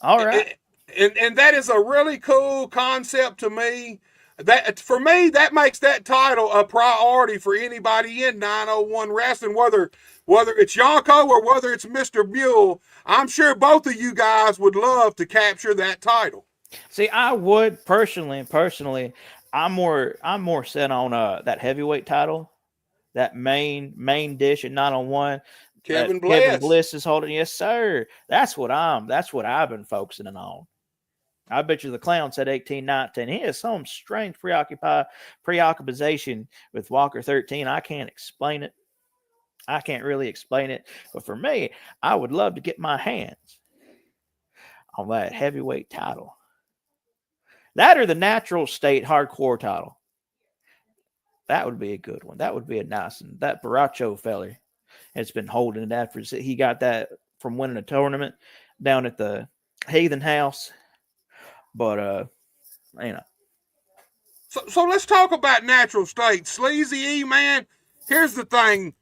All right. And that is a really cool concept to me. That for me, that makes that title a priority for anybody in 901 wrestling, whether it's Yonko or whether it's Mr. Mule. I'm sure both of you guys would love to capture that title. See, I would personally, I'm more set on that heavyweight title, that main dish at 901. Kevin Bliss is holding. Yes, sir. That's what I've been focusing on. I bet you the clown said 1819. He has some strange preoccupation with Walker 13. I can't explain it. I can't really explain it. But for me, I would love to get my hands on that heavyweight title. That or the natural state hardcore title. That would be a good one. That would be a nice one. That Baracho feller has been holding that for. He got that from winning a tournament down at the Heathen House. But, So let's talk about natural state. Sleazy E, man, here's the thing.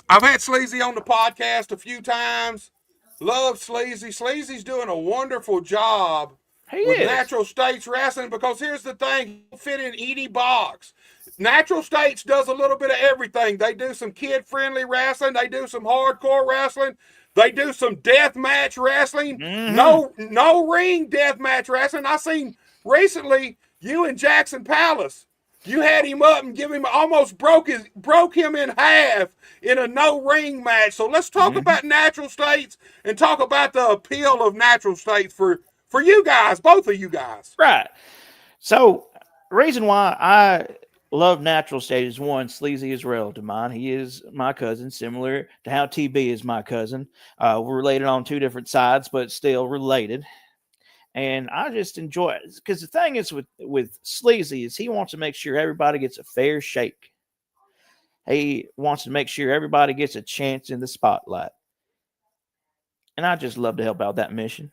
I've had Sleazy on the podcast a few times. Love Sleazy. Sleazy's doing a wonderful job with Natural States Wrestling because here's the thing. He fit in any box. Natural States does a little bit of everything. They do some kid-friendly wrestling. They do some hardcore wrestling. They do some death match wrestling. Mm-hmm. No ring death match wrestling. I seen recently you and Jackson Palace You had him up and give him almost broke him in half in a no ring match. So let's talk about natural states and talk about the appeal of natural states for you guys, both of you guys. Right. So, reason why I love natural state is one, Sleazy is relative to mine. He is my cousin, similar to how TB is my cousin. We're related on two different sides, but still related. And I just enjoy it because the thing is with Sleazy is he wants to make sure everybody gets a fair shake. He wants to make sure everybody gets a chance in the spotlight. And I just love to help out that mission.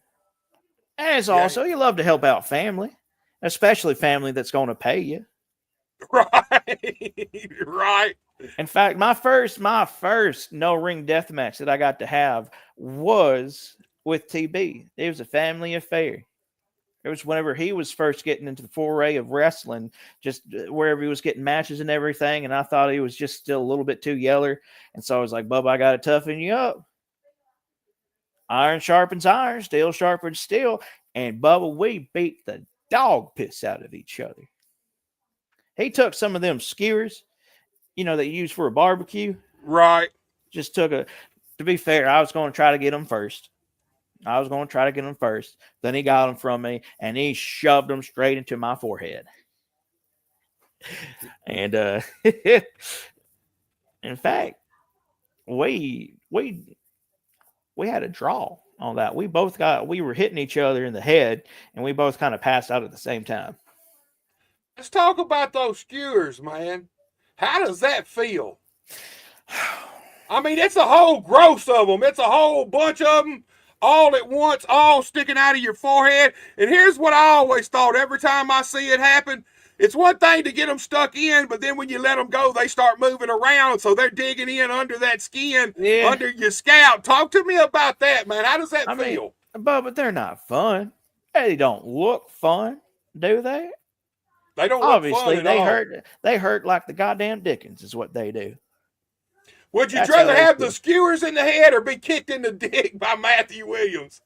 And it's also, you love to help out family, especially family that's going to pay you. Right. Right. In fact, my first no ring death match that I got to have was with TB. It was a family affair. It was whenever he was first getting into the foray of wrestling, just wherever he was getting matches and everything. And I thought he was just still a little bit too yeller. And so I was like, Bubba, I got to toughen you up. Iron sharpens iron, steel sharpens steel. And Bubba, we beat the dog piss out of each other. He took some of them skewers, that you use for a barbecue. Right. Just took to be fair, I was going to try to get him first. Then he got them from me, and he shoved them straight into my forehead. And in fact, we had a draw on that. We were hitting each other in the head, and we both kind of passed out at the same time. Let's talk about those skewers, man. How does that feel? I mean, it's a whole gross of them. It's a whole bunch of them all at once, all sticking out of your forehead. And here's what I always thought every time I see it happen. It's one thing to get them stuck in, but then when you let them go, they start moving around. So they're digging in under that skin, under your scalp. Talk to me about that, man. How does that feel? But they're not fun. They don't look fun, do they? They don't look Obviously, fun at all. They hurt like the goddamn Dickens is what they do. Would you rather have the skewers in the head or be kicked in the dick by Matthew Williams?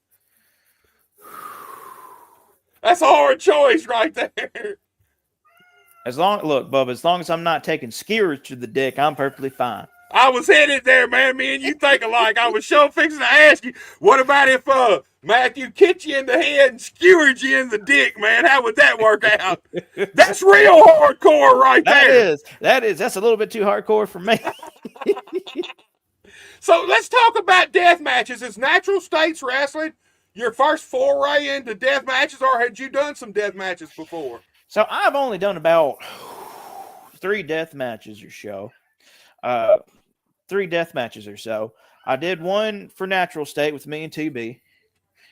That's a hard choice right there. Bubba, as long as I'm not taking skewers to the dick, I'm perfectly fine. I was headed there, man. Me and you think alike. I was fixing to ask you, what about if Matthew kicked you in the head and skewered you in the dick, man? How would that work out? That's real hardcore right there. That's a little bit too hardcore for me. So let's talk about death matches. Is Natural States Wrestling your first foray into death matches, or had you done some death matches before? So I've only done about 3 death matches or so. 3 death matches or so. I did one for Natural State with me and TB.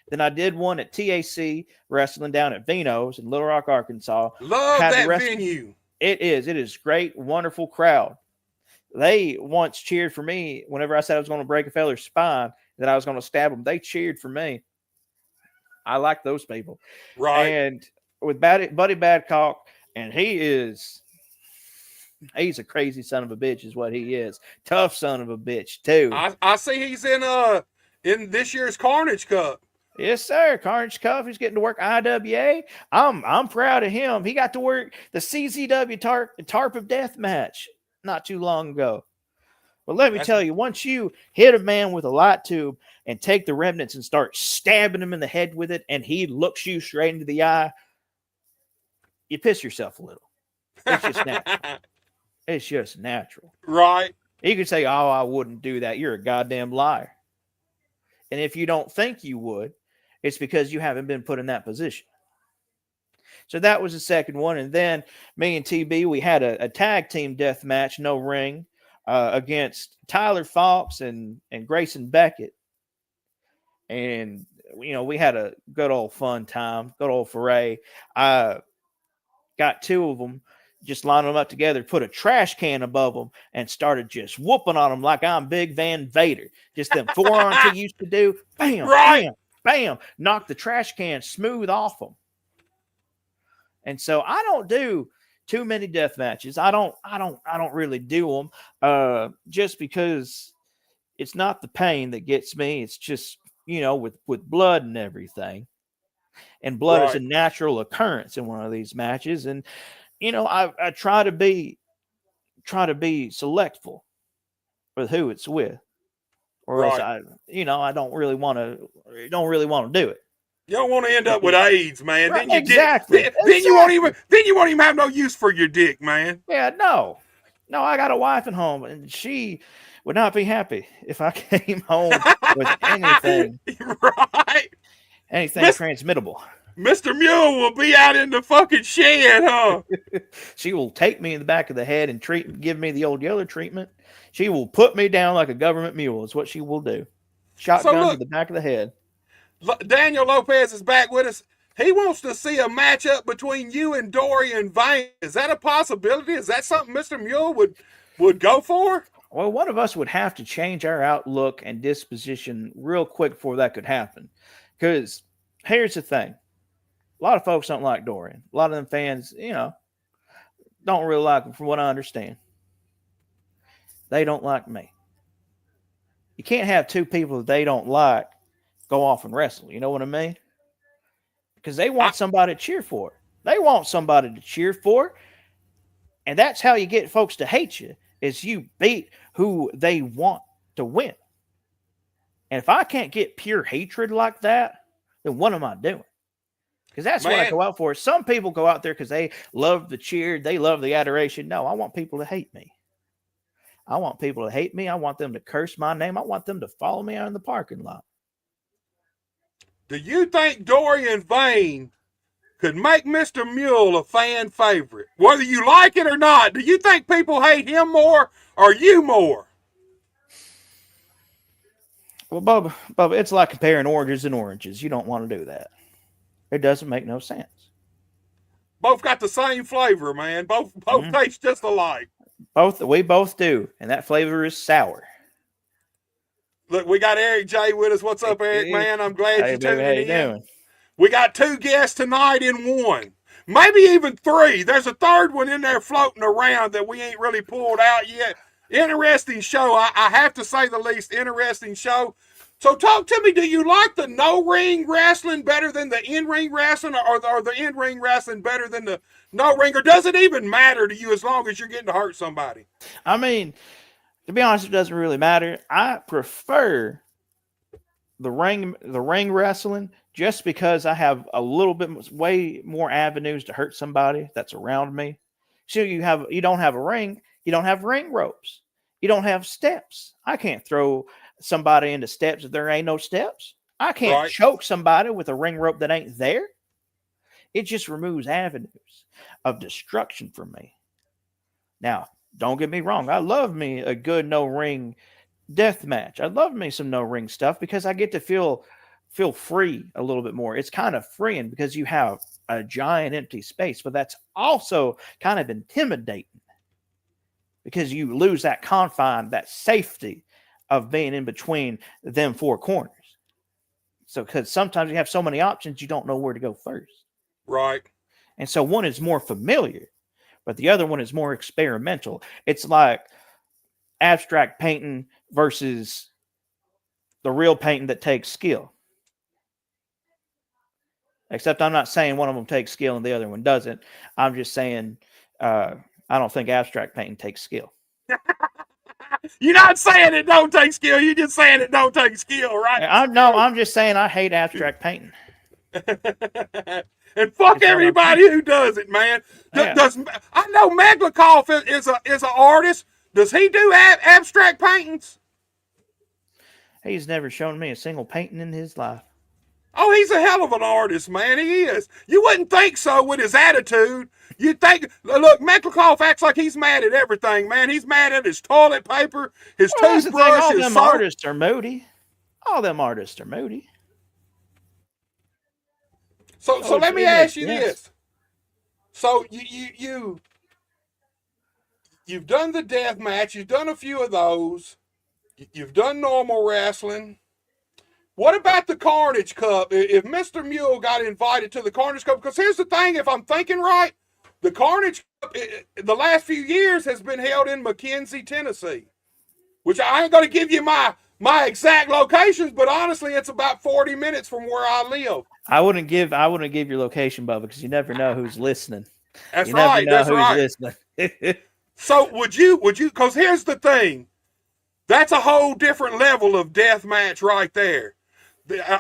Then I did one at TAC Wrestling down at Vino's in Little Rock, Arkansas. Love that venue. It is great, wonderful crowd. They once cheered for me whenever I said I was going to break a fella's spine, that I was going to stab him. They cheered for me. I like those people. Right. And with Buddy Badcock, and he's a crazy son of a bitch is what he is. Tough son of a bitch, too. I see he's in this year's Carnage Cup. Yes, sir. Carnage Cup. He's getting to work IWA. I'm proud of him. He got to work the CZW Tarp of Death match not too long ago. But let me tell you, once you hit a man with a light tube and take the remnants and start stabbing him in the head with it, and he looks you straight into the eye, you piss yourself a little. It's just natural. It's just natural. Right. You could say, oh, I wouldn't do that. You're a goddamn liar. And if you don't think you would, it's because you haven't been put in that position. So that was the second one. And then me and TB, we had a tag team death match, no ring, against Tyler Fox and Grayson Beckett. And, we had a good old fun time, good old foray. I got 2 of them, just lined them up together, put a trash can above them, and started just whooping on them like I'm Big Van Vader. Just them forearms he used to do. Bam, right. Bam, bam. Knock the trash can smooth off them. And so I don't do too many death matches. I don't really do them just because it's not the pain that gets me. It's just, with blood and everything. And blood is a natural occurrence in one of these matches. And I try to be selectful with who it's with, or else Right. I don't really want to do it. You don't want to end up with AIDS, man. Right, Then you get exactly. then you won't even have no use for your dick, man. Yeah, no, I got a wife at home, and she would not be happy if I came home with anything Right. transmittable. Mr. Mule will be out in the fucking shed, huh? She will take me in the back of the head and give me the old Yeller treatment. She will put me down like a government mule. Is what she will do. Shotgun to the back of the head. Daniel Lopez is back with us. He wants to see a matchup between you and Dorian Vane. Is that a possibility? Is that something Mr. Mule would go for? Well, one of us would have to change our outlook and disposition real quick before that could happen. Because here's the thing. A lot of folks don't like Dorian. A lot of them fans, don't really like him from what I understand. They don't like me. You can't have two people that they don't like go off and wrestle. You know what I mean? Because they want somebody to cheer for. They want somebody to cheer for. And that's how you get folks to hate you, is you beat who they want to win. And if I can't get pure hatred like that, then what am I doing? Because that's what I go out for. Some people go out there because they love the cheer. They love the adoration. No, I want people to hate me. I want people to hate me. I want them to curse my name. I want them to follow me out in the parking lot. Do you think Dorian Vane could make Mr. Mule a fan favorite? Whether you like it or not, do you think people hate him more or you more? Well, Bubba, it's like comparing oranges and oranges. You don't want to do that. It doesn't make no sense. Both got the same flavor, man. Both taste just alike. We both do, and that flavor is sour. Look, we got Eric J with us. What's up, Eric, man? I'm glad you're tuning in. Doing? We got 2 guests tonight in one. Maybe even 3. There's a third one in there floating around that we ain't really pulled out yet. Interesting show. I have to say the least. Interesting show. So talk to me. Do you like the no-ring wrestling better than the in-ring wrestling, or the in-ring wrestling better than the no-ring? Or does it even matter to you as long as you're getting to hurt somebody? I mean, to be honest, it doesn't really matter. I prefer the ring wrestling just because I have a little bit way more avenues to hurt somebody that's around me. So you don't have a ring, you don't have ring ropes, you don't have steps. I can't throw somebody into steps if there ain't no steps. I can't choke somebody with a ring rope that ain't there. It just removes avenues of destruction from me. Now, don't get me wrong. I love me a good no-ring death match. I love me some no-ring stuff because I get to feel free a little bit more. It's kind of freeing because you have a giant empty space, but that's also kind of intimidating because you lose that confine, that safety of being in between them 4 corners. So, because sometimes you have so many options, you don't know where to go first. Right. And so one is more familiar, but the other one is more experimental. It's like abstract painting versus the real painting that takes skill. Except I'm not saying one of them takes skill and the other one doesn't. I'm just saying I don't think abstract painting takes skill. You're not saying it don't take skill. You're just saying it don't take skill, right? I'm just saying I hate abstract painting. And fuck everybody who does it, man. I know Meglikoff is an artist. Does he do abstract paintings? He's never shown me a single painting in his life. Oh, he's a hell of an artist, man. He is. You wouldn't think so with his attitude. You'd think, look, Meglikoff acts like he's mad at everything, man. He's mad at his toilet paper, his toothbrush, all his them soap. artists are moody. All them artists are moody. So let me ask you this. So you've done the death match. You've done a few of those. You've done normal wrestling. What about the Carnage Cup? If Mr. Mule got invited to the Carnage Cup, because here's the thing, if I'm thinking right, the Carnage Cup, the last few years has been held in McKenzie, Tennessee, which I ain't going to give you my exact locations, but honestly, it's about 40 minutes from where I live. I wouldn't give your location, Bubba, because you never know who's listening. That's You never right. know That's who's right. listening. So would you, because here's the thing. That's a whole different level of death match right there.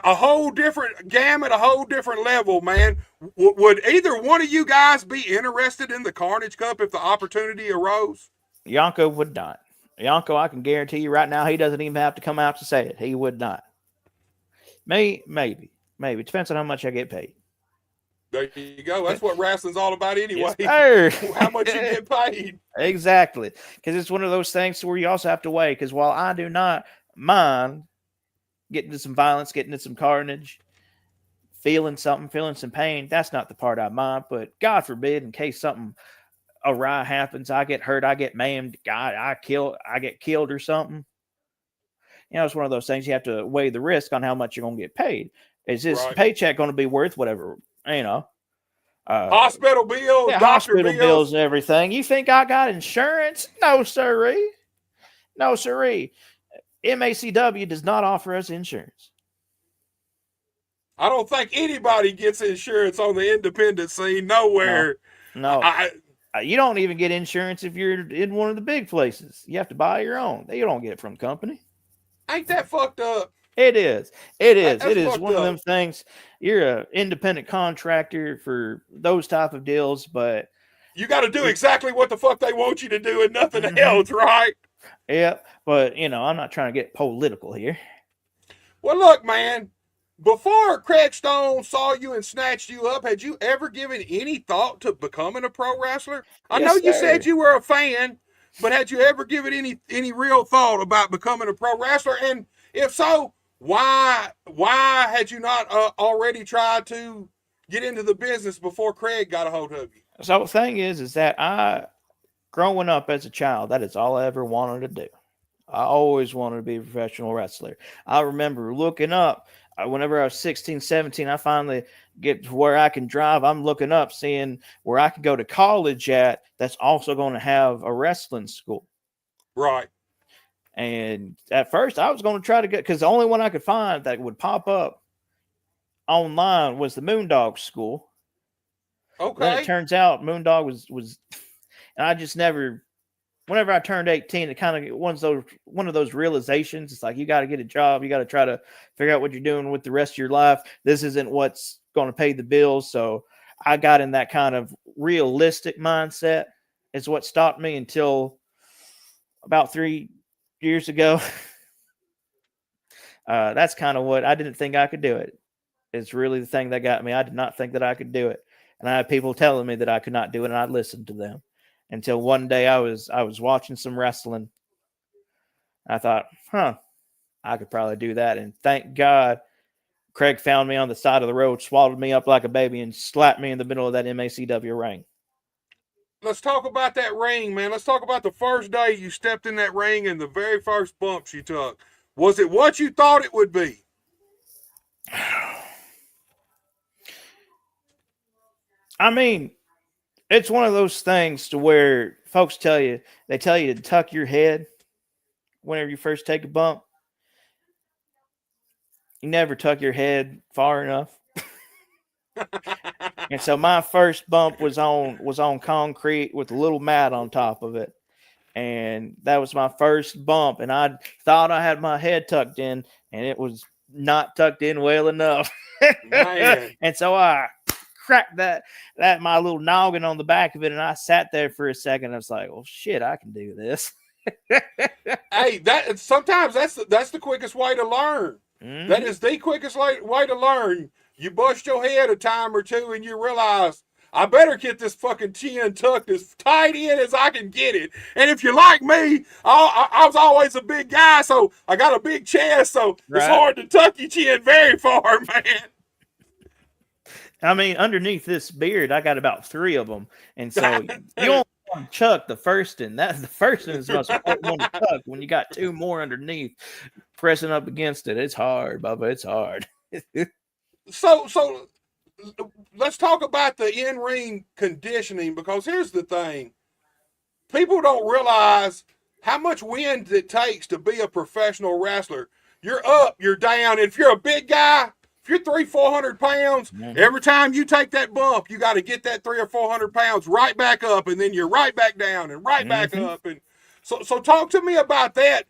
A whole different gamut, a whole different level, man. Would either one of you guys be interested in the Carnage Cup if the opportunity arose? Yonko would not. Yonko, I can guarantee you right now, he doesn't even have to come out to say it. He would not. Me, maybe. Maybe. It depends on how much I get paid. There you go. That's what wrestling's all about anyway. Yes, How much you get paid. Exactly. Because it's one of those things where you also have to weigh. Because while I do not mind getting into some violence, getting into some carnage, feeling something, feeling some pain, that's not the part I mind. But God forbid, in case something awry happens, I get hurt, I get maimed, God, I get killed or something. You know, it's one of those things you have to weigh the risk on how much you're going to get paid. Is this paycheck going to be worth whatever, you know? Hospital bills, doctor hospital bills, and everything. You think I got insurance? No, sirree. No, sirree. MACW does not offer us insurance. I don't think anybody gets insurance on the independent scene nowhere. No. You don't even get insurance if you're in one of the big places. You have to buy your own. You don't get it from company. Ain't that fucked up? It is. It is. That's it is one of them things. You're an independent contractor for those type of deals, but you got to do exactly what the fuck they want you to do and nothing else, right? Yeah, but you know, I'm not trying to get political here. Well, look, man. Before Craig Stone saw you and snatched you up, had you ever given any thought to becoming a pro wrestler? I know you said you were a fan, but had you ever given any real thought about becoming a pro wrestler? And if so, why had you not already tried to get into the business before Craig got a hold of you? So the thing is that growing up as a child, that is all I ever wanted to do. I always wanted to be a professional wrestler. I remember looking up whenever I was 16, 17, I finally get to where I can drive. I'm looking up, seeing where I could go to college at that's also going to have a wrestling school. Right. And at first I was going to try to get, because the only one I could find that would pop up online was the Moondog School. Okay. Then it turns out Moondog was, and I just never, whenever I turned 18, it kind of one of those realizations. It's like, you got to get a job. You got to try to figure out what you're doing with the rest of your life. This isn't what's going to pay the bills. So I got in that kind of realistic mindset. Is what stopped me until about 3 years ago. That's kind of what I didn't think I could do it. It's really the thing that got me. I did not think that I could do it. And I had people telling me that I could not do it, and I listened to them. Until one day I was watching some wrestling. I thought, I could probably do that. And thank God Craig found me on the side of the road, swallowed me up like a baby, and slapped me in the middle of that MACW ring. Let's talk about that ring, man. Let's talk about the first day you stepped in that ring and the very first bumps you took. Was it what you thought it would be? I mean, it's one of those things to where folks tell you to tuck your head whenever you first take a bump. You never tuck your head far enough. And so my first bump was on concrete with a little mat on top of it. And that was my first bump. And I thought I had my head tucked in, and it was not tucked in well enough. And so I cracked that my little noggin on the back of it, and I sat there for a second. I was like, well, shit, I can do this. Hey, sometimes that's the quickest way to learn. Mm-hmm. That is the quickest way to learn. You bust your head a time or two and you realize, I better get this fucking chin tucked as tight in as I can get it. And if you're like me, I was always a big guy, so I got a big chest, so It's hard to tuck your chin very far, man. I mean, underneath this beard, I got about 3 of them. And so you only want to chuck the first one. That's the first one is the most important one to tuck. When you got 2 more underneath pressing up against it, it's hard, Bubba. It's hard. So let's talk about the in-ring conditioning, because here's the thing. People don't realize how much wind it takes to be a professional wrestler. You're up, you're down. If you're a big guy, if you're 300-400 pounds, every time you take that bump, you got to get that 300 or 400 pounds right back up, and then you're right back down and right back up. And so talk to me about that.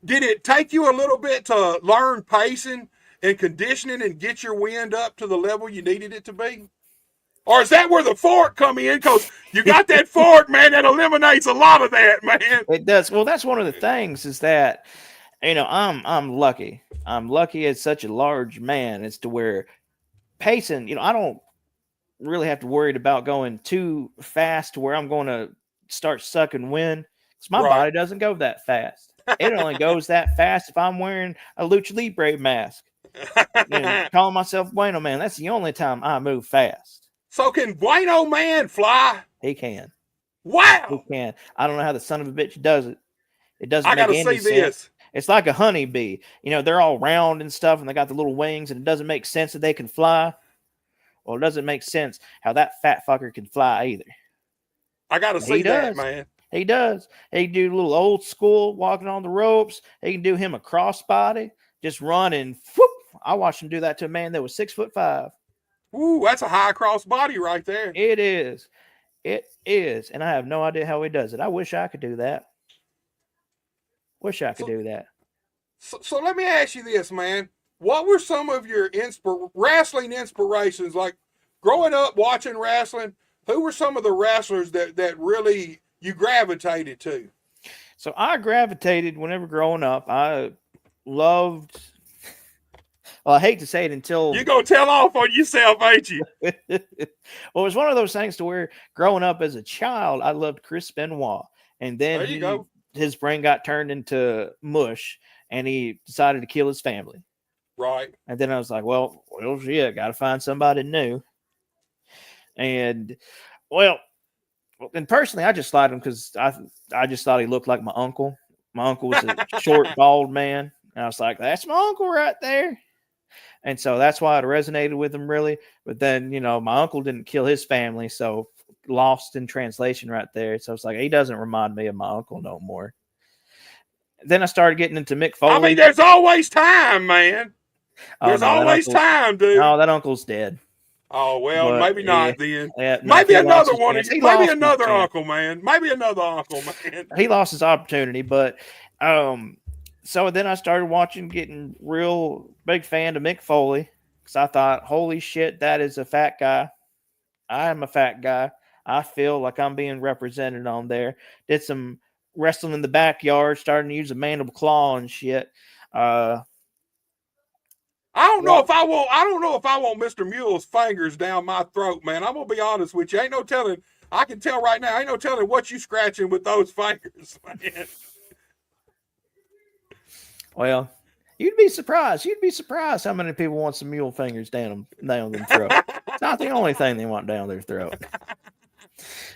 Did it take you a little bit to learn pacing and conditioning and get your wind up to the level you needed it to be? Or is that where the fork come in? Because you got that fork, man, that eliminates a lot of that, man. It does. Well, that's one of the things is that, I'm lucky. I'm lucky as such a large man as to where pacing, I don't really have to worry about going too fast to where I'm going to start sucking wind. Because my body doesn't go that fast. It only goes that fast if I'm wearing a lucha libre mask. And calling myself Bueno Man. That's the only time I move fast. So can Bueno Man fly? He can. Wow. He can. I don't know how the son of a bitch does it. It doesn't I make gotta any see sense. this. It's like a honeybee. They're all round and stuff, and they got the little wings, and it doesn't make sense that they can fly. Well, it doesn't make sense how that fat fucker can fly either. I gotta see that, man. He does. He can do a little old school walking on the ropes. He can do him a crossbody, just run and whoop. I watched him do that to a man that was 6'5". Ooh, that's a high cross body right there. It is. It is. And I have no idea how he does it. I wish I could do that. Wish I could do that. So let me ask you this, man. What were some of your wrestling inspirations? Like growing up watching wrestling, who were some of the wrestlers that really you gravitated to? So I gravitated whenever growing up. I loved. Well, I hate to say it until you're gonna tell off on yourself, ain't you? Well, it was one of those things to where growing up as a child, I loved Chris Benoit, and then his brain got turned into mush, and he decided to kill his family. Right. And then I was like, well, shit, got to find somebody new. And and personally, I just liked him because I just thought he looked like my uncle. My uncle was a short, bald man, and I was like, that's my uncle right there. And so that's why it resonated with him, really. But then, my uncle didn't kill his family, so lost in translation right there. So it's like, he doesn't remind me of my uncle no more. Then I started getting into Mick Foley. I mean, there's always time, man. There's always time, dude. No, that uncle's dead. Oh, well, maybe not then. Yeah, maybe another one. Maybe another uncle, man. Maybe another uncle, man. He lost his opportunity, but so then I started getting real big fan of Mick Foley because I thought, holy shit, that is a fat guy. I am a fat guy. I feel like I'm being represented on there. Did some wrestling in the backyard, starting to use a mandible claw and shit. I don't know if I want Mr. Mule's fingers down my throat, man. I'm gonna be honest with you. Ain't no telling. I can tell right now. Ain't no telling what you scratching with those fingers, man. Well, you'd be surprised. You'd be surprised how many people want some mule fingers down their throat. It's not the only thing they want down their throat.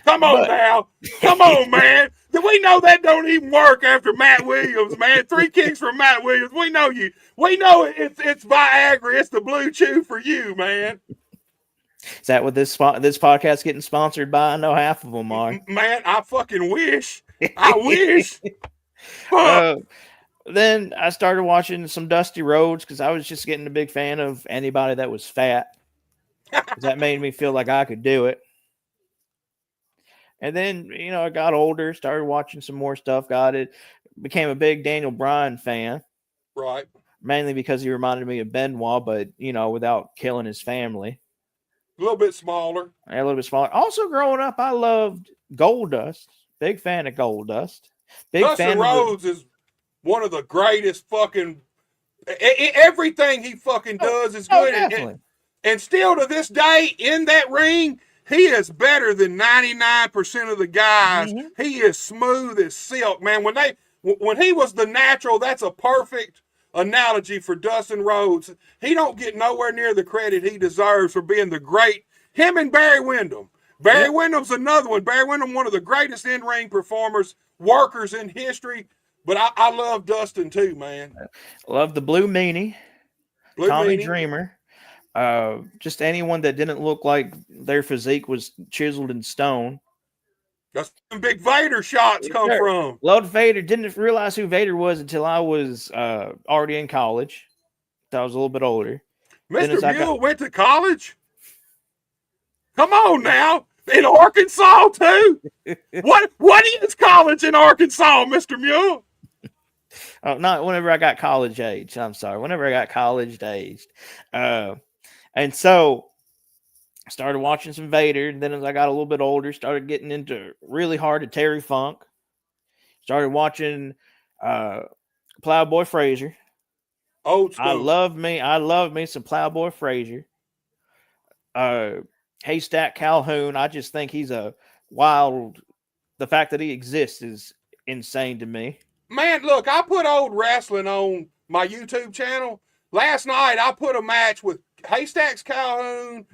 Come on now. Come on, man. We know that don't even work after Matt Williams, man. 3 kicks from Matt Williams. We know you. We know it's Viagra. It's the Blue Chew for you, man. Is that what this podcast getting sponsored by? I know half of them are. Man, I fucking wish. I wish. Then I started watching some Dusty Rhodes because I was just getting a big fan of anybody that was fat. That made me feel like I could do it. And then, I got older, started watching some more stuff, became a big Daniel Bryan fan. Right. Mainly because he reminded me of Benoit, but, without killing his family. A little bit smaller. A little bit smaller. Also, growing up, I loved Goldust. Big fan of Goldust. Dustin Rhodes is one of the greatest fucking... Everything he fucking does is good. Definitely. And still to this day, in that ring... He is better than 99% of the guys. Mm-hmm. He is smooth as silk, man. When he was the natural, that's a perfect analogy for Dustin Rhodes. He don't get nowhere near the credit he deserves for being the great. Him and Barry Windham. Barry Windham's another one. Barry Windham, one of the greatest in-ring performers, workers in history. But I love Dustin too, man. Love the Blue Meanie. Tommy Dreamer. Just anyone that didn't look like their physique was chiseled in stone. That's where big Vader shots come from. Loved Vader. Didn't realize who Vader was until I was already in college. I was a little bit older. Mr. Mule went to college? Come on now. In Arkansas, too? What is college in Arkansas, Mr. Mule? Oh, not whenever I got college age. I'm sorry. Whenever I got college aged. And so I started watching some Vader. And then as I got a little bit older, started getting into really hard to Terry Funk. Started watching Plowboy Frazier. Old school. I love me some Plowboy Frazier. Haystack Calhoun. I just think he's a wild. The fact that he exists is insane to me. Man, look, I put old wrestling on my YouTube channel. Last night, I put a match with Haystacks Calhoun,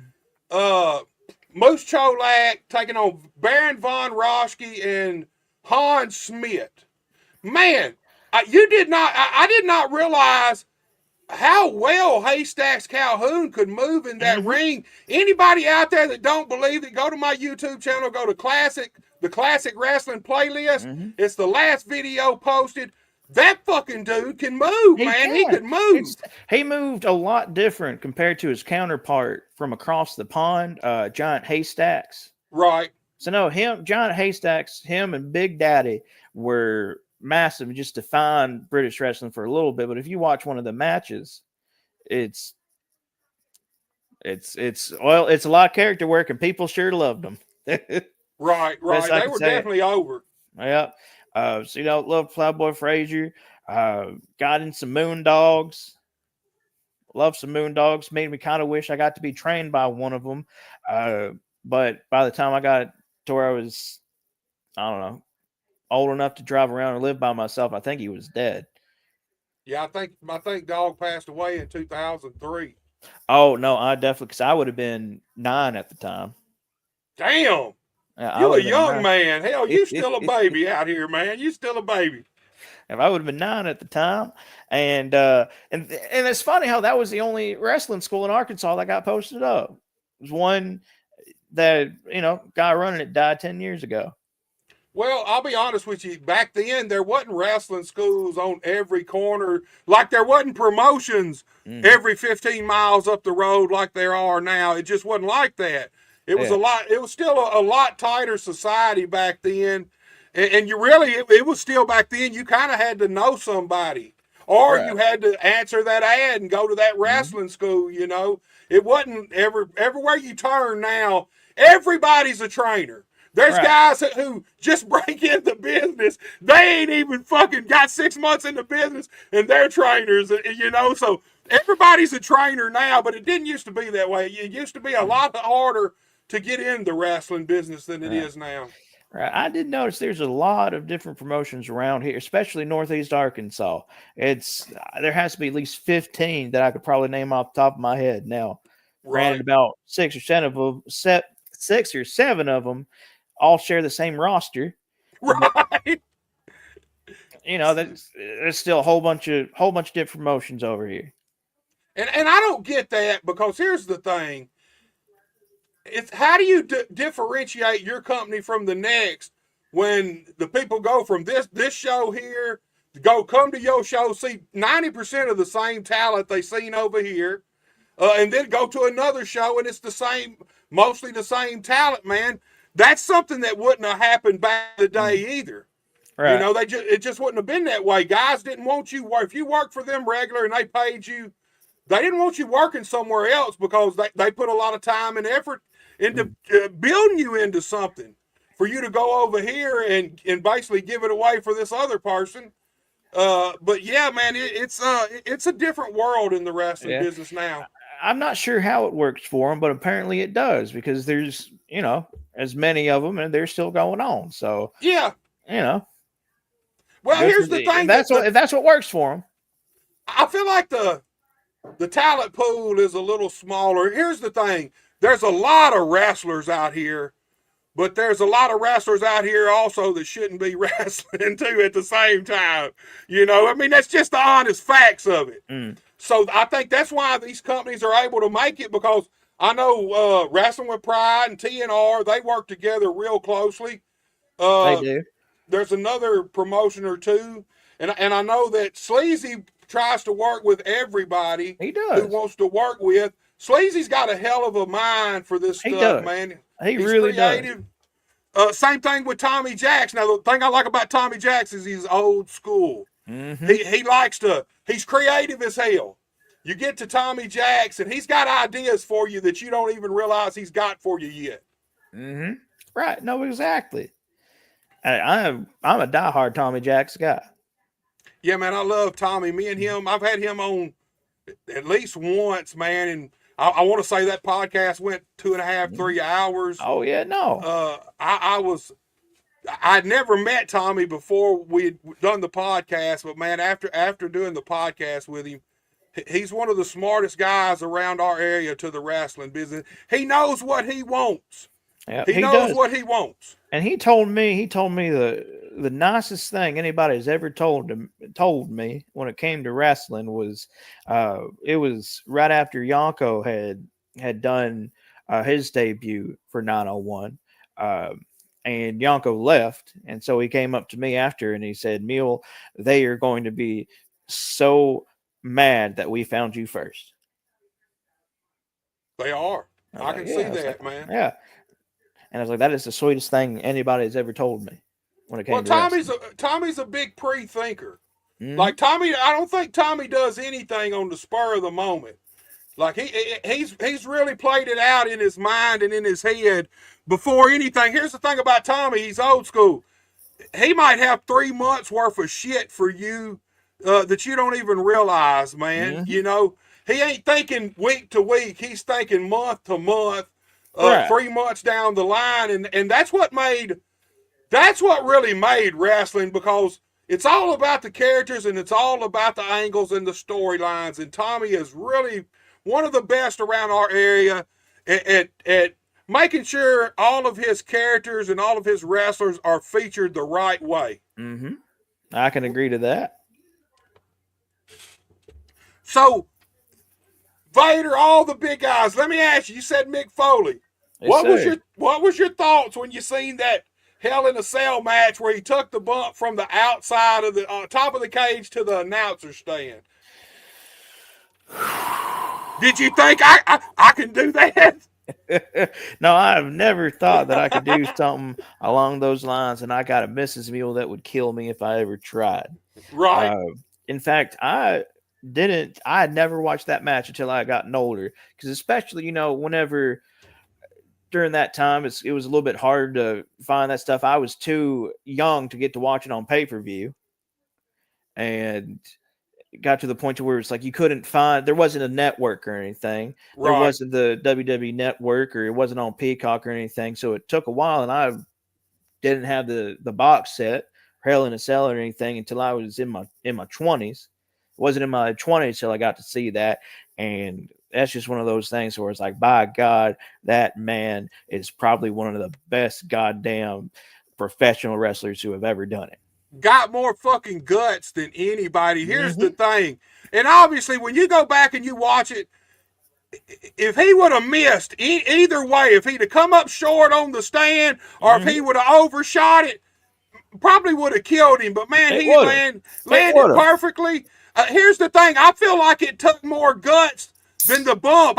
Moose Cholak taking on Baron Von Roschke and Hans Schmidt. Man, I did not realize how well Haystacks Calhoun could move in that ring. Anybody out there that don't believe it, go to my YouTube channel, go to the Classic Wrestling playlist. It's the last video posted. That fucking dude can move, man. He could move. He moved a lot different compared to his counterpart from across the pond, Giant Haystacks. Right. So no, Giant Haystacks, him and Big Daddy were massive and just defined British wrestling for a little bit. But if you watch one of the matches, it's a lot of character work, and people sure loved them. Right. They were definitely over. Yeah. So love Plowboy Frazier. Got in some Moondogs. Love some Moondogs. Made me kind of wish I got to be trained by one of them. But by the time I got to where I was, I don't know, old enough to drive around and live by myself, I think he was dead. Yeah, I think Dog passed away in 2003. Oh no, I definitely, because I would have been 9 at the time. Damn, you a young man. Hell, you still a baby out here, man. You still a baby. If I would have been 9 at the time, and it's funny how that was the only wrestling school in Arkansas that got posted up. It was one that guy running it died 10 years ago. Well, I'll be honest with you. Back then, there wasn't wrestling schools on every corner. Like there wasn't promotions every 15 miles up the road like there are now. It just wasn't like that. It was it was still a lot tighter society back then. And you really, it was still back then, you kind of had to know somebody. Or you had to answer that ad and go to that wrestling school, It wasn't everywhere you turn now, everybody's a trainer. There's guys who just break into business. They ain't even fucking got 6 months in the business and they're trainers, So everybody's a trainer now, but it didn't used to be that way. It used to be a lot harder to get in the wrestling business than it is now. Right. I did notice there's a lot of different promotions around here, especially Northeast Arkansas. There has to be at least 15 that I could probably name off the top of my head now. Granted, about 6 or 7 of them, 6 or 7 of them all share the same roster. Right. There's still a whole bunch of different promotions over here. And I don't get that, because here's the thing. It's how do you differentiate your company from the next when the people go from this show here, come to your show, see 90% of the same talent they seen over here, and then go to another show and it's mostly the same talent, man. That's something that wouldn't have happened back in the day either. Right. It just wouldn't have been that way. Guys didn't want you if you worked for them regular and they paid you. They didn't want you working somewhere else because they put a lot of time and effort into building you into something for you to go over here and basically give it away for this other person. But yeah, man, it's a different world in the wrestling business now. I'm not sure how it works for them, but apparently it does, because there's, as many of them and they're still going on. So, yeah. Well, here's the thing. If that's what works for them. I feel like the talent pool is a little smaller. Here's the thing. There's a lot of wrestlers out here, but there's a lot of wrestlers out here also that shouldn't be wrestling too at the same time. That's just the honest facts of it. So I think that's why these companies are able to make it, because I know Wrestling with Pride and TNR, they work together real closely. They do. There's another promotion or two, and I know that Sleazy tries to work with everybody He who does. wants to work with. Sleazy's got a hell of a mind for this He stuff, does. man. He He's really creative. Same thing with Tommy Jacks. Now, the thing I like about Tommy Jacks is he's old school. does. He likes to, he's creative as hell. You get to Tommy Jacks, and he's got ideas for you that you don't even realize he's got for you yet. Right. No, exactly. I'm a diehard Tommy Jacks guy. Yeah, man, I love Tommy. Me and him, I've had him on at least once, man, and I want to say that podcast went 2.5, 3 hours. Oh yeah, no. I'd never met Tommy before we'd done the podcast, but man, after doing the podcast with him, he's one of the smartest guys around our area to the wrestling business. He knows what he wants. Yeah, he knows what he wants. And he told me the nicest thing anybody has ever told me when it came to wrestling was it was right after Yonko had done his debut for 901. And Yonko left, and so he came up to me after and he said, Mule, they are going to be so mad that we found you first. They are. I can see that, like, man. Yeah. And I was like, that is the sweetest thing anybody has ever told me when it came to Tommy's a big pre-thinker. Like Tommy, I don't think Tommy does anything on the spur of the moment. Like he's really played it out in his mind and in his head before anything. Here's the thing about Tommy, he's old school. He might have 3 months worth of shit for you that you don't even realize, man. You know, he ain't thinking week to week. He's thinking month to month, 3 months down the line. And that's what really made wrestling, because it's all about the characters and it's all about the angles and the storylines. And Tommy is really one of the best around our area at making sure all of his characters and all of his wrestlers are featured the right way. I can agree to that. So, Vader, all the big guys, let me ask you, you said Mick Foley. Yes, What was your thoughts when you seen that Hell in a Cell match where he took the bump from the outside of the top of the cage to the announcer stand? Did you think I can do that? No, I've never thought that I could do something along those lines, and I got a Mrs. Mule that would kill me if I ever tried. Right. In fact, I had never watched that match until I gotten older, because especially, you know, whenever during that time, it was a little bit hard to find that stuff. I was too young to get to watch it on pay-per-view, and it got to the point to where it's like you couldn't find, there wasn't a network or anything. There wasn't the WWE network, or it wasn't on Peacock or anything. So it took a while, and I didn't have the box set, Hell in a Cell or anything, until I was in my 20s. It wasn't in my 20s till I got to see that. And that's just one of those things where it's like, by God, that man is probably one of the best goddamn professional wrestlers who have ever done it. Got more fucking guts than anybody. Here's the thing. And obviously, when you go back and you watch it, if he would have missed either way, if he'd have come up short on the stand or if he would have overshot it, probably would have killed him. But man, he landed perfectly. Here's the thing. I feel like it took more guts than the bump.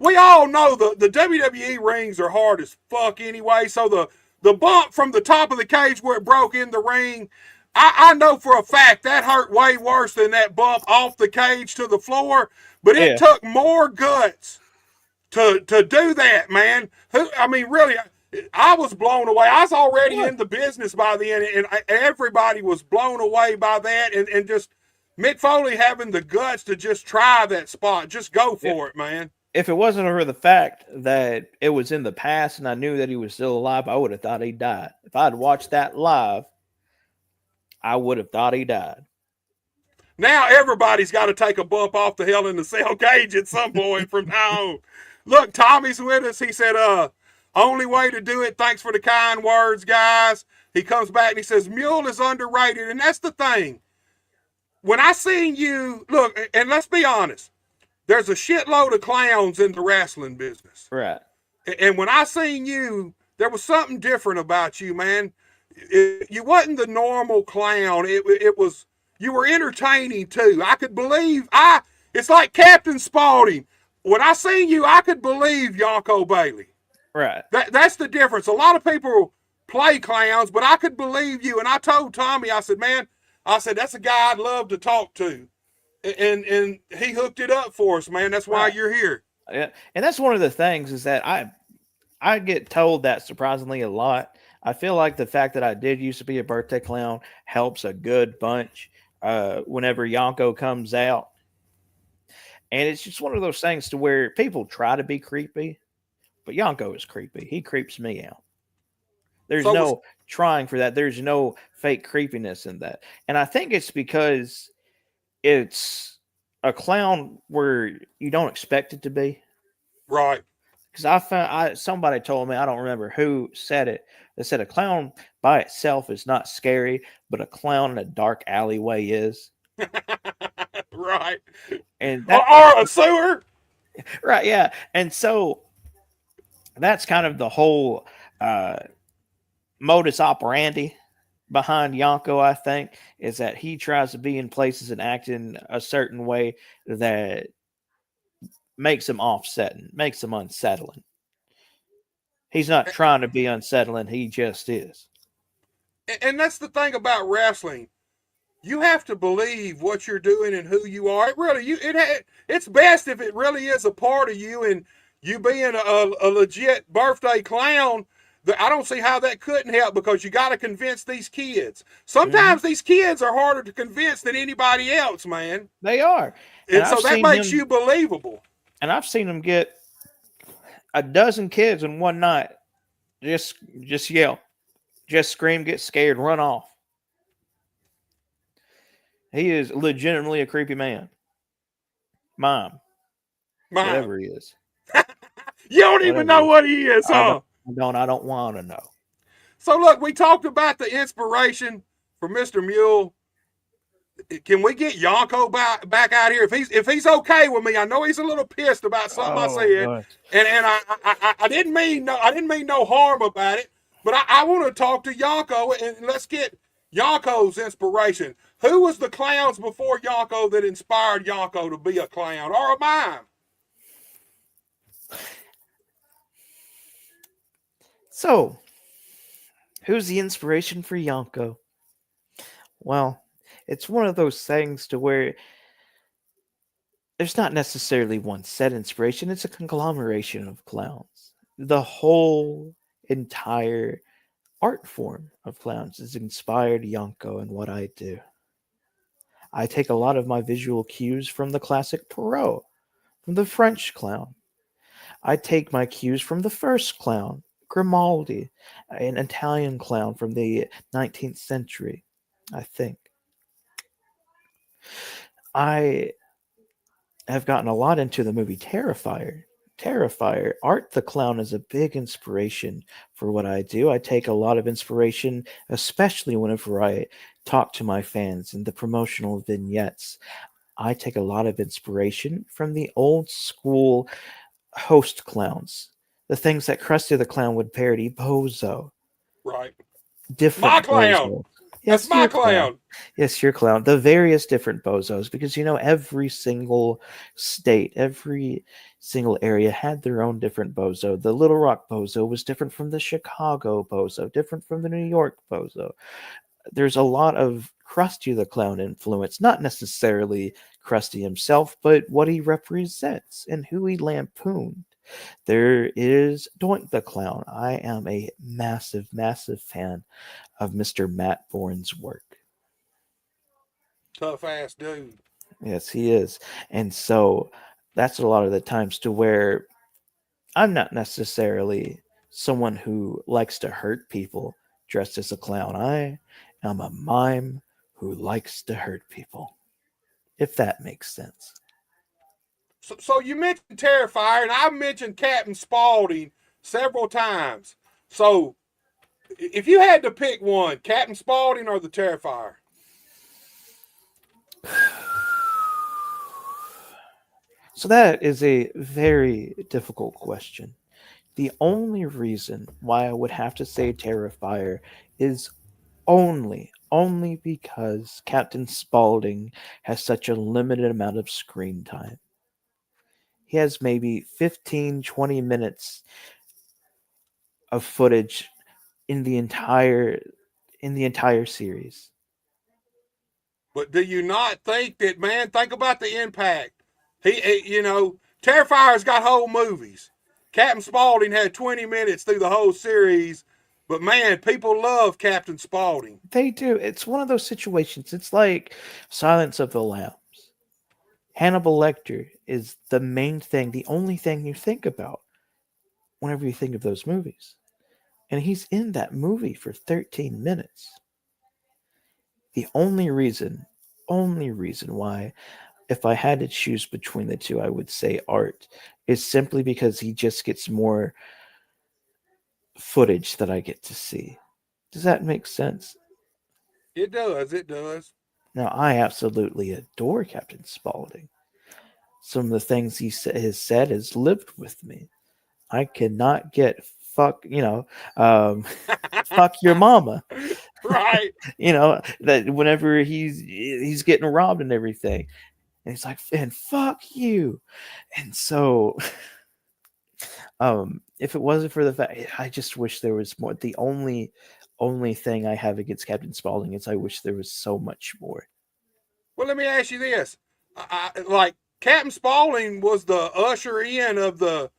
We all know the WWE rings are hard as fuck anyway. So the bump from the top of the cage where it broke in the ring, I know for a fact that hurt way worse than that bump off the cage to the floor. But it took more guts to do that, man. I mean, really, I was blown away. I was already in the business by then, and everybody was blown away by that. And just Mick Foley having the guts to just try that spot, just go for it, man. If it wasn't for the fact that it was in the past and I knew that he was still alive, I would have thought he died. If I'd watched that live, I would have thought he died. Now everybody's got to take a bump off the Hell in the Cell cage at some point from now on. Look, Tommy's with us. He said, only way to do it. Thanks for the kind words, guys. He comes back and he says, Mule is underrated. And that's the thing. When I seen you, look, and let's be honest, there's a shitload of clowns in the wrestling business. Right. And when I seen you, there was something different about you, man. You wasn't the normal clown. It was you were entertaining too. I could believe it's like Captain Spaulding. When I seen you, I could believe Yonko Bailey. Right. That's the difference. A lot of people play clowns, but I could believe you. And I told Tommy, I said, man, I said, that's a guy I'd love to talk to. And he hooked it up for us, man. That's why Right. you're here. Yeah. And that's one of the things is that I get told that surprisingly a lot. I feel like the fact that I did used to be a birthday clown helps a good bunch whenever Yonko comes out. And it's just one of those things to where people try to be creepy, but Yonko is creepy. He creeps me out. There's So no trying for that. There's no fake creepiness in that. And I think it's because it's a clown where you don't expect it to be. right. Because I found somebody told me, I don't remember who said it. They said a clown by itself is not scary, but a clown in a dark alleyway is. Right. And that Or a sewer. right, yeah. And so that's kind of the whole modus operandi behind Yonko, I think, is that he tries to be in places and act in a certain way that makes him offsetting, makes him unsettling. He's not trying to be unsettling, he just is. And that's the thing about wrestling. You have to believe what you're doing and who you are. It really, it's best if it really is a part of you, and you being a legit birthday clown. I don't see how that couldn't help, because you got to convince these kids. Sometimes these kids are harder to convince than anybody else, man. They are. And so that makes you believable. And I've seen him get a dozen kids in one night. Just yell, just scream, get scared, run off. He is legitimately a creepy man. Mom, whatever he is. You don't even know what he is, huh? I don't want to know. So look, we talked about the inspiration for Mr. Mule. Can we get Yonko back out here if he's okay with me? I know he's a little pissed about something I said, God. and I didn't mean no harm about it, but I want to talk to Yonko, and let's get Yonko's inspiration. Who was the clowns before Yonko that inspired Yonko to be a clown or a mime? So, who's the inspiration for Yonko? Well, it's one of those things to where there's not necessarily one set inspiration, it's a conglomeration of clowns. The whole entire art form of clowns is inspired Yonko in what I do. I take a lot of my visual cues from the classic Perrault, from the French clown. I take my cues from the first clown, Grimaldi, an Italian clown from the 19th century, I think. I have gotten a lot into the movie Terrifier. Terrifier, Art the Clown is a big inspiration for what I do. I take a lot of inspiration, especially whenever I talk to my fans in the promotional vignettes. I take a lot of inspiration from the old school host clowns, the things that Krusty the Clown would parody, Bozo. Right. Different My clown. Bozo. That's my clown. Yes, your clown. The various different bozos, because every single state, every single area had their own different bozo. The Little Rock bozo was different from the Chicago bozo, different from the New York bozo. There's a lot of Krusty the Clown influence, not necessarily Krusty himself, but what he represents and who he lampooned. There is Doink the Clown. I am a massive, massive fan of Mr. Matt Bourne's work. Tough ass dude. Yes, he is. And so that's a lot of the times to where I'm not necessarily someone who likes to hurt people dressed as a clown. I am a mime who likes to hurt people, if that makes sense. So you mentioned Terrifier, and I mentioned Captain Spaulding several times. So if you had to pick one, Captain Spaulding or the Terrifier? So that is a very difficult question. The only reason why I would have to say Terrifier is only only because Captain Spaulding has such a limited amount of screen time. He has maybe 15, 20 minutes of footage in the entire series. But do you not think that, man, think about the impact. Terrifier's got whole movies. Captain Spaulding had 20 minutes through the whole series, but man, people love Captain Spaulding. They do. It's one of those situations. It's like Silence of the Lambs. Hannibal Lecter is the main thing, the only thing you think about whenever you think of those movies. And he's in that movie for 13 minutes. The only reason why, if I had to choose between the two, I would say Art, is simply because he just gets more footage that I get to see. Does that make sense? It does. It does. Now, I absolutely adore Captain Spaulding. Some of the things he has said has lived with me. I cannot get fuck your mama. Right. That whenever he's getting robbed and everything, and he's like, and fuck you. And so if it wasn't for the fact, I just wish there was more. The only thing I have against Captain Spaulding is I wish there was so much more. Well, let me ask you this. Like Captain Spaulding was the usher in of the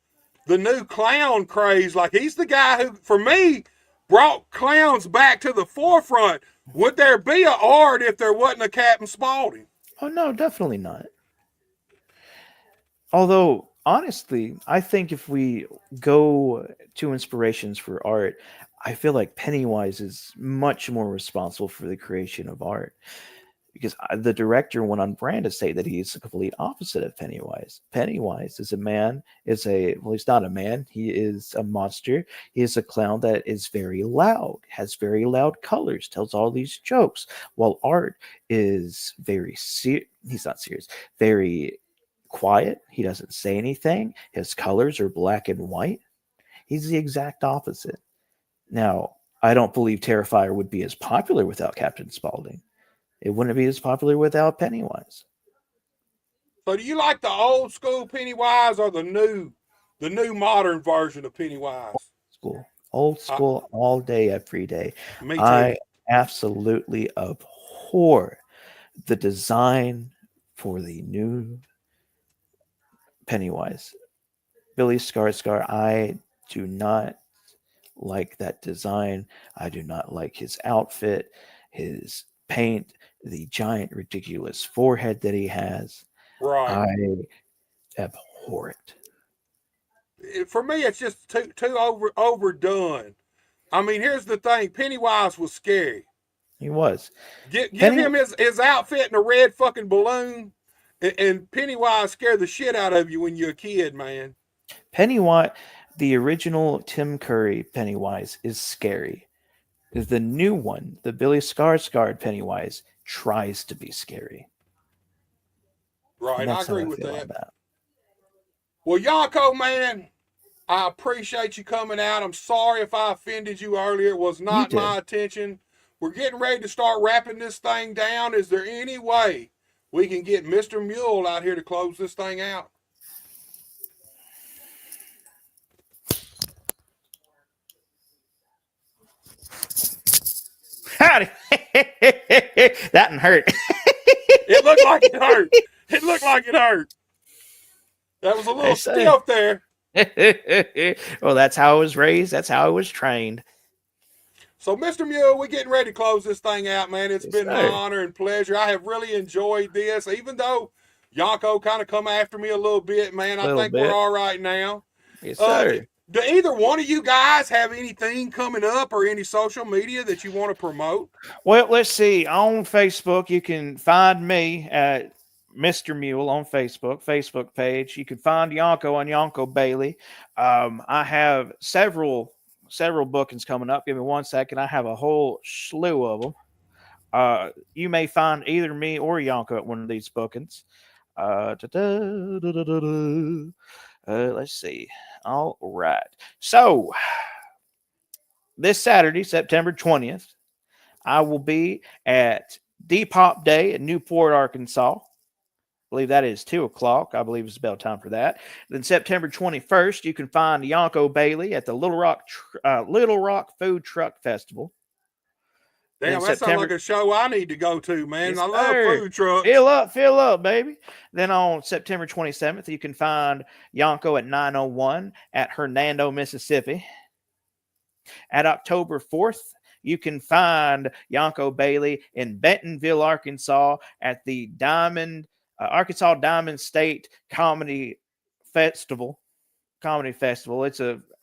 new clown craze. Like he's the guy who, for me, brought clowns back to the forefront. Would there be a Art if there wasn't a Captain Spaulding? Oh no, definitely not. Although honestly, I think if we go to inspirations for Art, I feel like Pennywise is much more responsible for the creation of Art. Because the director went on brand to say that he's the complete opposite of Pennywise. Pennywise is he's not a man. He is a monster. He is a clown that is very loud, has very loud colors, tells all these jokes. While Art is he's not serious, very quiet. He doesn't say anything. His colors are black and white. He's the exact opposite. Now, I don't believe Terrifier would be as popular without Captain Spaulding. It wouldn't be as popular without Pennywise. So do you like the old school Pennywise or the new modern version of Pennywise? Old school, all day, every day. Me too. I absolutely abhor the design for the new Pennywise. Billy Skarsgård, I do not like that design. I do not like his outfit, his paint, the giant ridiculous forehead that he has. Right. I abhor it. For me, it's just too overdone. I mean, here's the thing: Pennywise was scary. He was. Give him his outfit and a red fucking balloon, and Pennywise scared the shit out of you when you're a kid, man. Pennywise, the original Tim Curry Pennywise, is scary. The new one, the Billy Skarsgård Pennywise, tries to be scary. Right, I agree with that. Well, Yonko, man, I appreciate you coming out. I'm sorry if I offended you earlier. It was not my intention. We're getting ready to start wrapping this thing down. Is there any way we can get Mr. Mule out here to close this thing out? Howdy. That didn't hurt. It looked like it hurt. It looked like it hurt. That was a little stiff there. Well, that's how I was raised. That's how I was trained. So, Mr. Mule, we're getting ready to close this thing out, man. It's been my honor and pleasure. I have really enjoyed this, even though Yonko kind of come after me a little bit, man. I think we're all right now. Yes, sir. Do either one of you guys have anything coming up or any social media that you want to promote? Well, let's see. On Facebook, you can find me at Mr. Mule on Facebook page. You can find Yonko on Yonko Bailey. I have several bookings coming up. Give me 1 second. I have a whole slew of them. You may find either me or Yonko at one of these bookings. Let's see. All right. So this Saturday, September 20th, I will be at Depop Day in Newport, Arkansas. I believe that is 2 o'clock. I believe it's about time for that. Then September 21st, you can find Yonko Bailey at the Little Rock Food Truck Festival. Damn, that sounds like a show I need to go to, man. Yes, I love food trucks. Fill up, baby. Then on September 27th, you can find Yonko at 901 at Hernando, Mississippi. At October 4th, you can find Yonko Bailey in Bentonville, Arkansas at the Arkansas Diamond State Comedy Festival.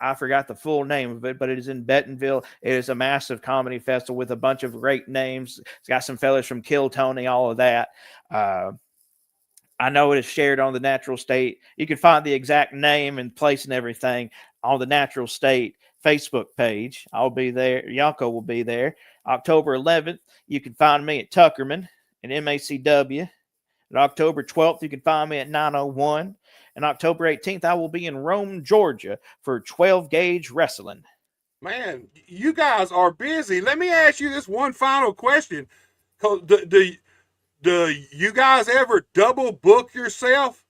I forgot the full name of it, but it is in Bentonville. It is a massive comedy festival with a bunch of great names. It's got some fellas from Kill Tony, all of that. I know it is shared on the Natural State. You can find the exact name and place and everything on the Natural State Facebook page. I'll be there. Yonko will be there. October 11th, you can find me at Tuckerman in MACW. And October 12th, you can find me at 901. And October 18th, I will be in Rome, Georgia for 12 Gauge Wrestling. Man, you guys are busy. Let me ask you this one final question. Do you guys ever double book yourself?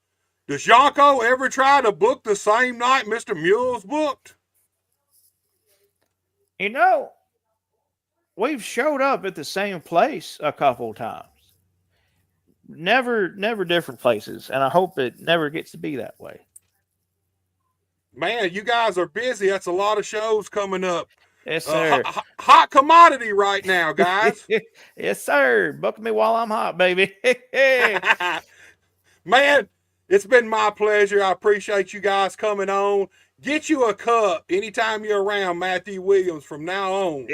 Does Yonko ever try to book the same night Mr. Mule's booked? You know, we've showed up at the same place a couple times. Never different places, and I hope it never gets to be that way. Man, you guys are busy. That's a lot of shows coming up. Yes, sir. Hot commodity right now, guys. Yes, sir. Book me while I'm hot, baby. Man, it's been my pleasure. I appreciate you guys coming on. Get you a cup anytime you're around Matthew Williams from now on.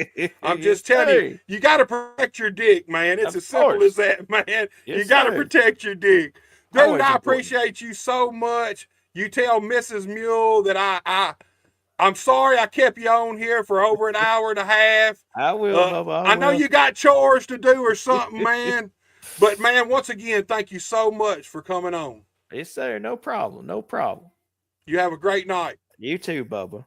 I'm just telling you got to protect your dick, man. It's as simple as that, man. Yes, you got to protect your dick. Dude, I appreciate you so much. You tell Mrs. Mule that I'm sorry I kept you on here for over an hour and a half. I will. I know you got chores to do or something, man. But, man, once again, thank you so much for coming on. Yes, sir. No problem. No problem. You have a great night. You too, Bubba.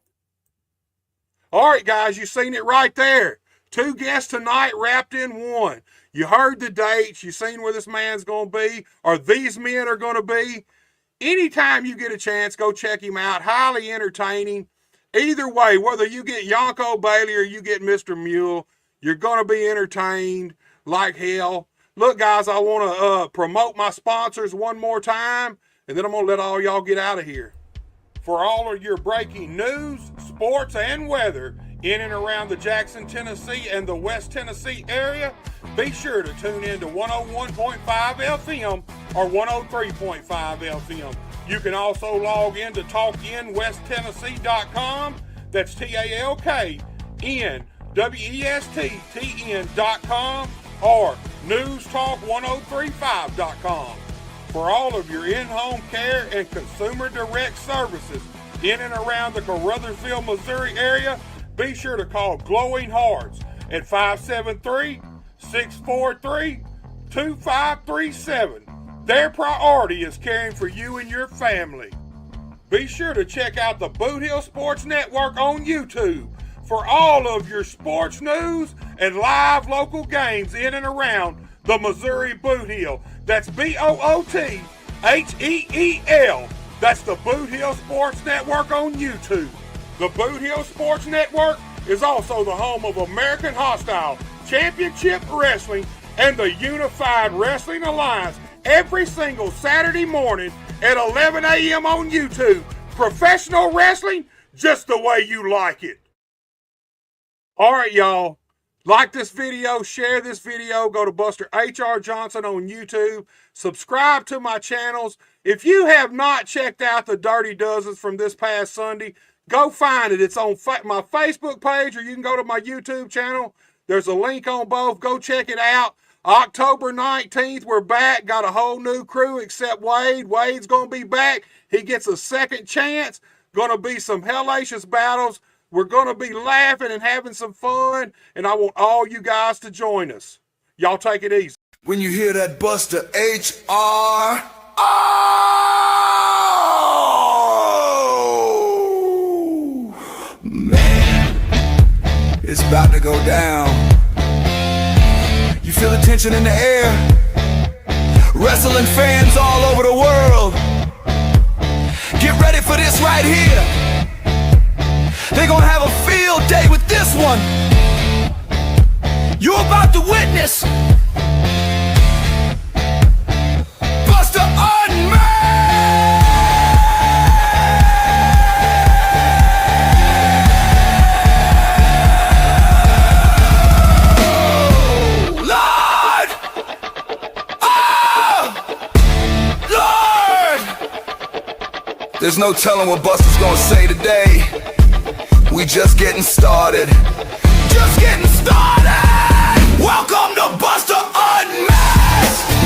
All right, guys, you seen it right there. 2 guests tonight wrapped in one. You heard the dates. You seen where this man's going to be, or these men are going to be. Anytime you get a chance, go check him out. Highly entertaining. Either way, whether you get Yonko Bailey or you get Mr. Mule, you're going to be entertained like hell. Look, guys, I want to promote my sponsors one more time, and then I'm going to let all y'all get out of here. For all of your breaking news, sports, and weather in and around the Jackson, Tennessee, and the West Tennessee area, be sure to tune in to 101.5 FM or 103.5 FM. You can also log in to talkinwesttennessee.com. That's TalkNWESTTN.com or newstalk1035.com. For all of your in-home care and consumer direct services in and around the Caruthersville, Missouri area, be sure to call Glowing Hearts at 573-643-2537. Their priority is caring for you and your family. Be sure to check out the Boot Hill Sports Network on YouTube for all of your sports news and live local games in and around the Missouri Boot Hill. That's BOOTHEEL. That's the Boot Hill Sports Network on YouTube. The Boot Hill Sports Network is also the home of American Hostile Championship Wrestling and the Unified Wrestling Alliance every single Saturday morning at 11 a.m. on YouTube. Professional wrestling just the way you like it. All right, y'all. Like this video, share this video, go to Buster H.R. Johnson on YouTube, subscribe to my channels. If you have not checked out the Dirty Dozens from this past Sunday, go find it. It's on my Facebook page, or you can go to my YouTube channel. There's a link on both. Go check it out. October 19th, we're back. Got a whole new crew except Wade. Wade's going to be back. He gets a second chance. Going to be some hellacious battles. We're going to be laughing and having some fun, and I want all you guys to join us. Y'all take it easy. When you hear that Buster H.R. Oh, man, it's about to go down. feel the tension in the air. Wrestling fans all over the world, get ready for this right here. They gonna have a field day with this one. You're about to witness Buster Unmasked. There's no telling what Buster's gonna say today. We just getting started. Just getting started. Welcome to Buster Unmasked.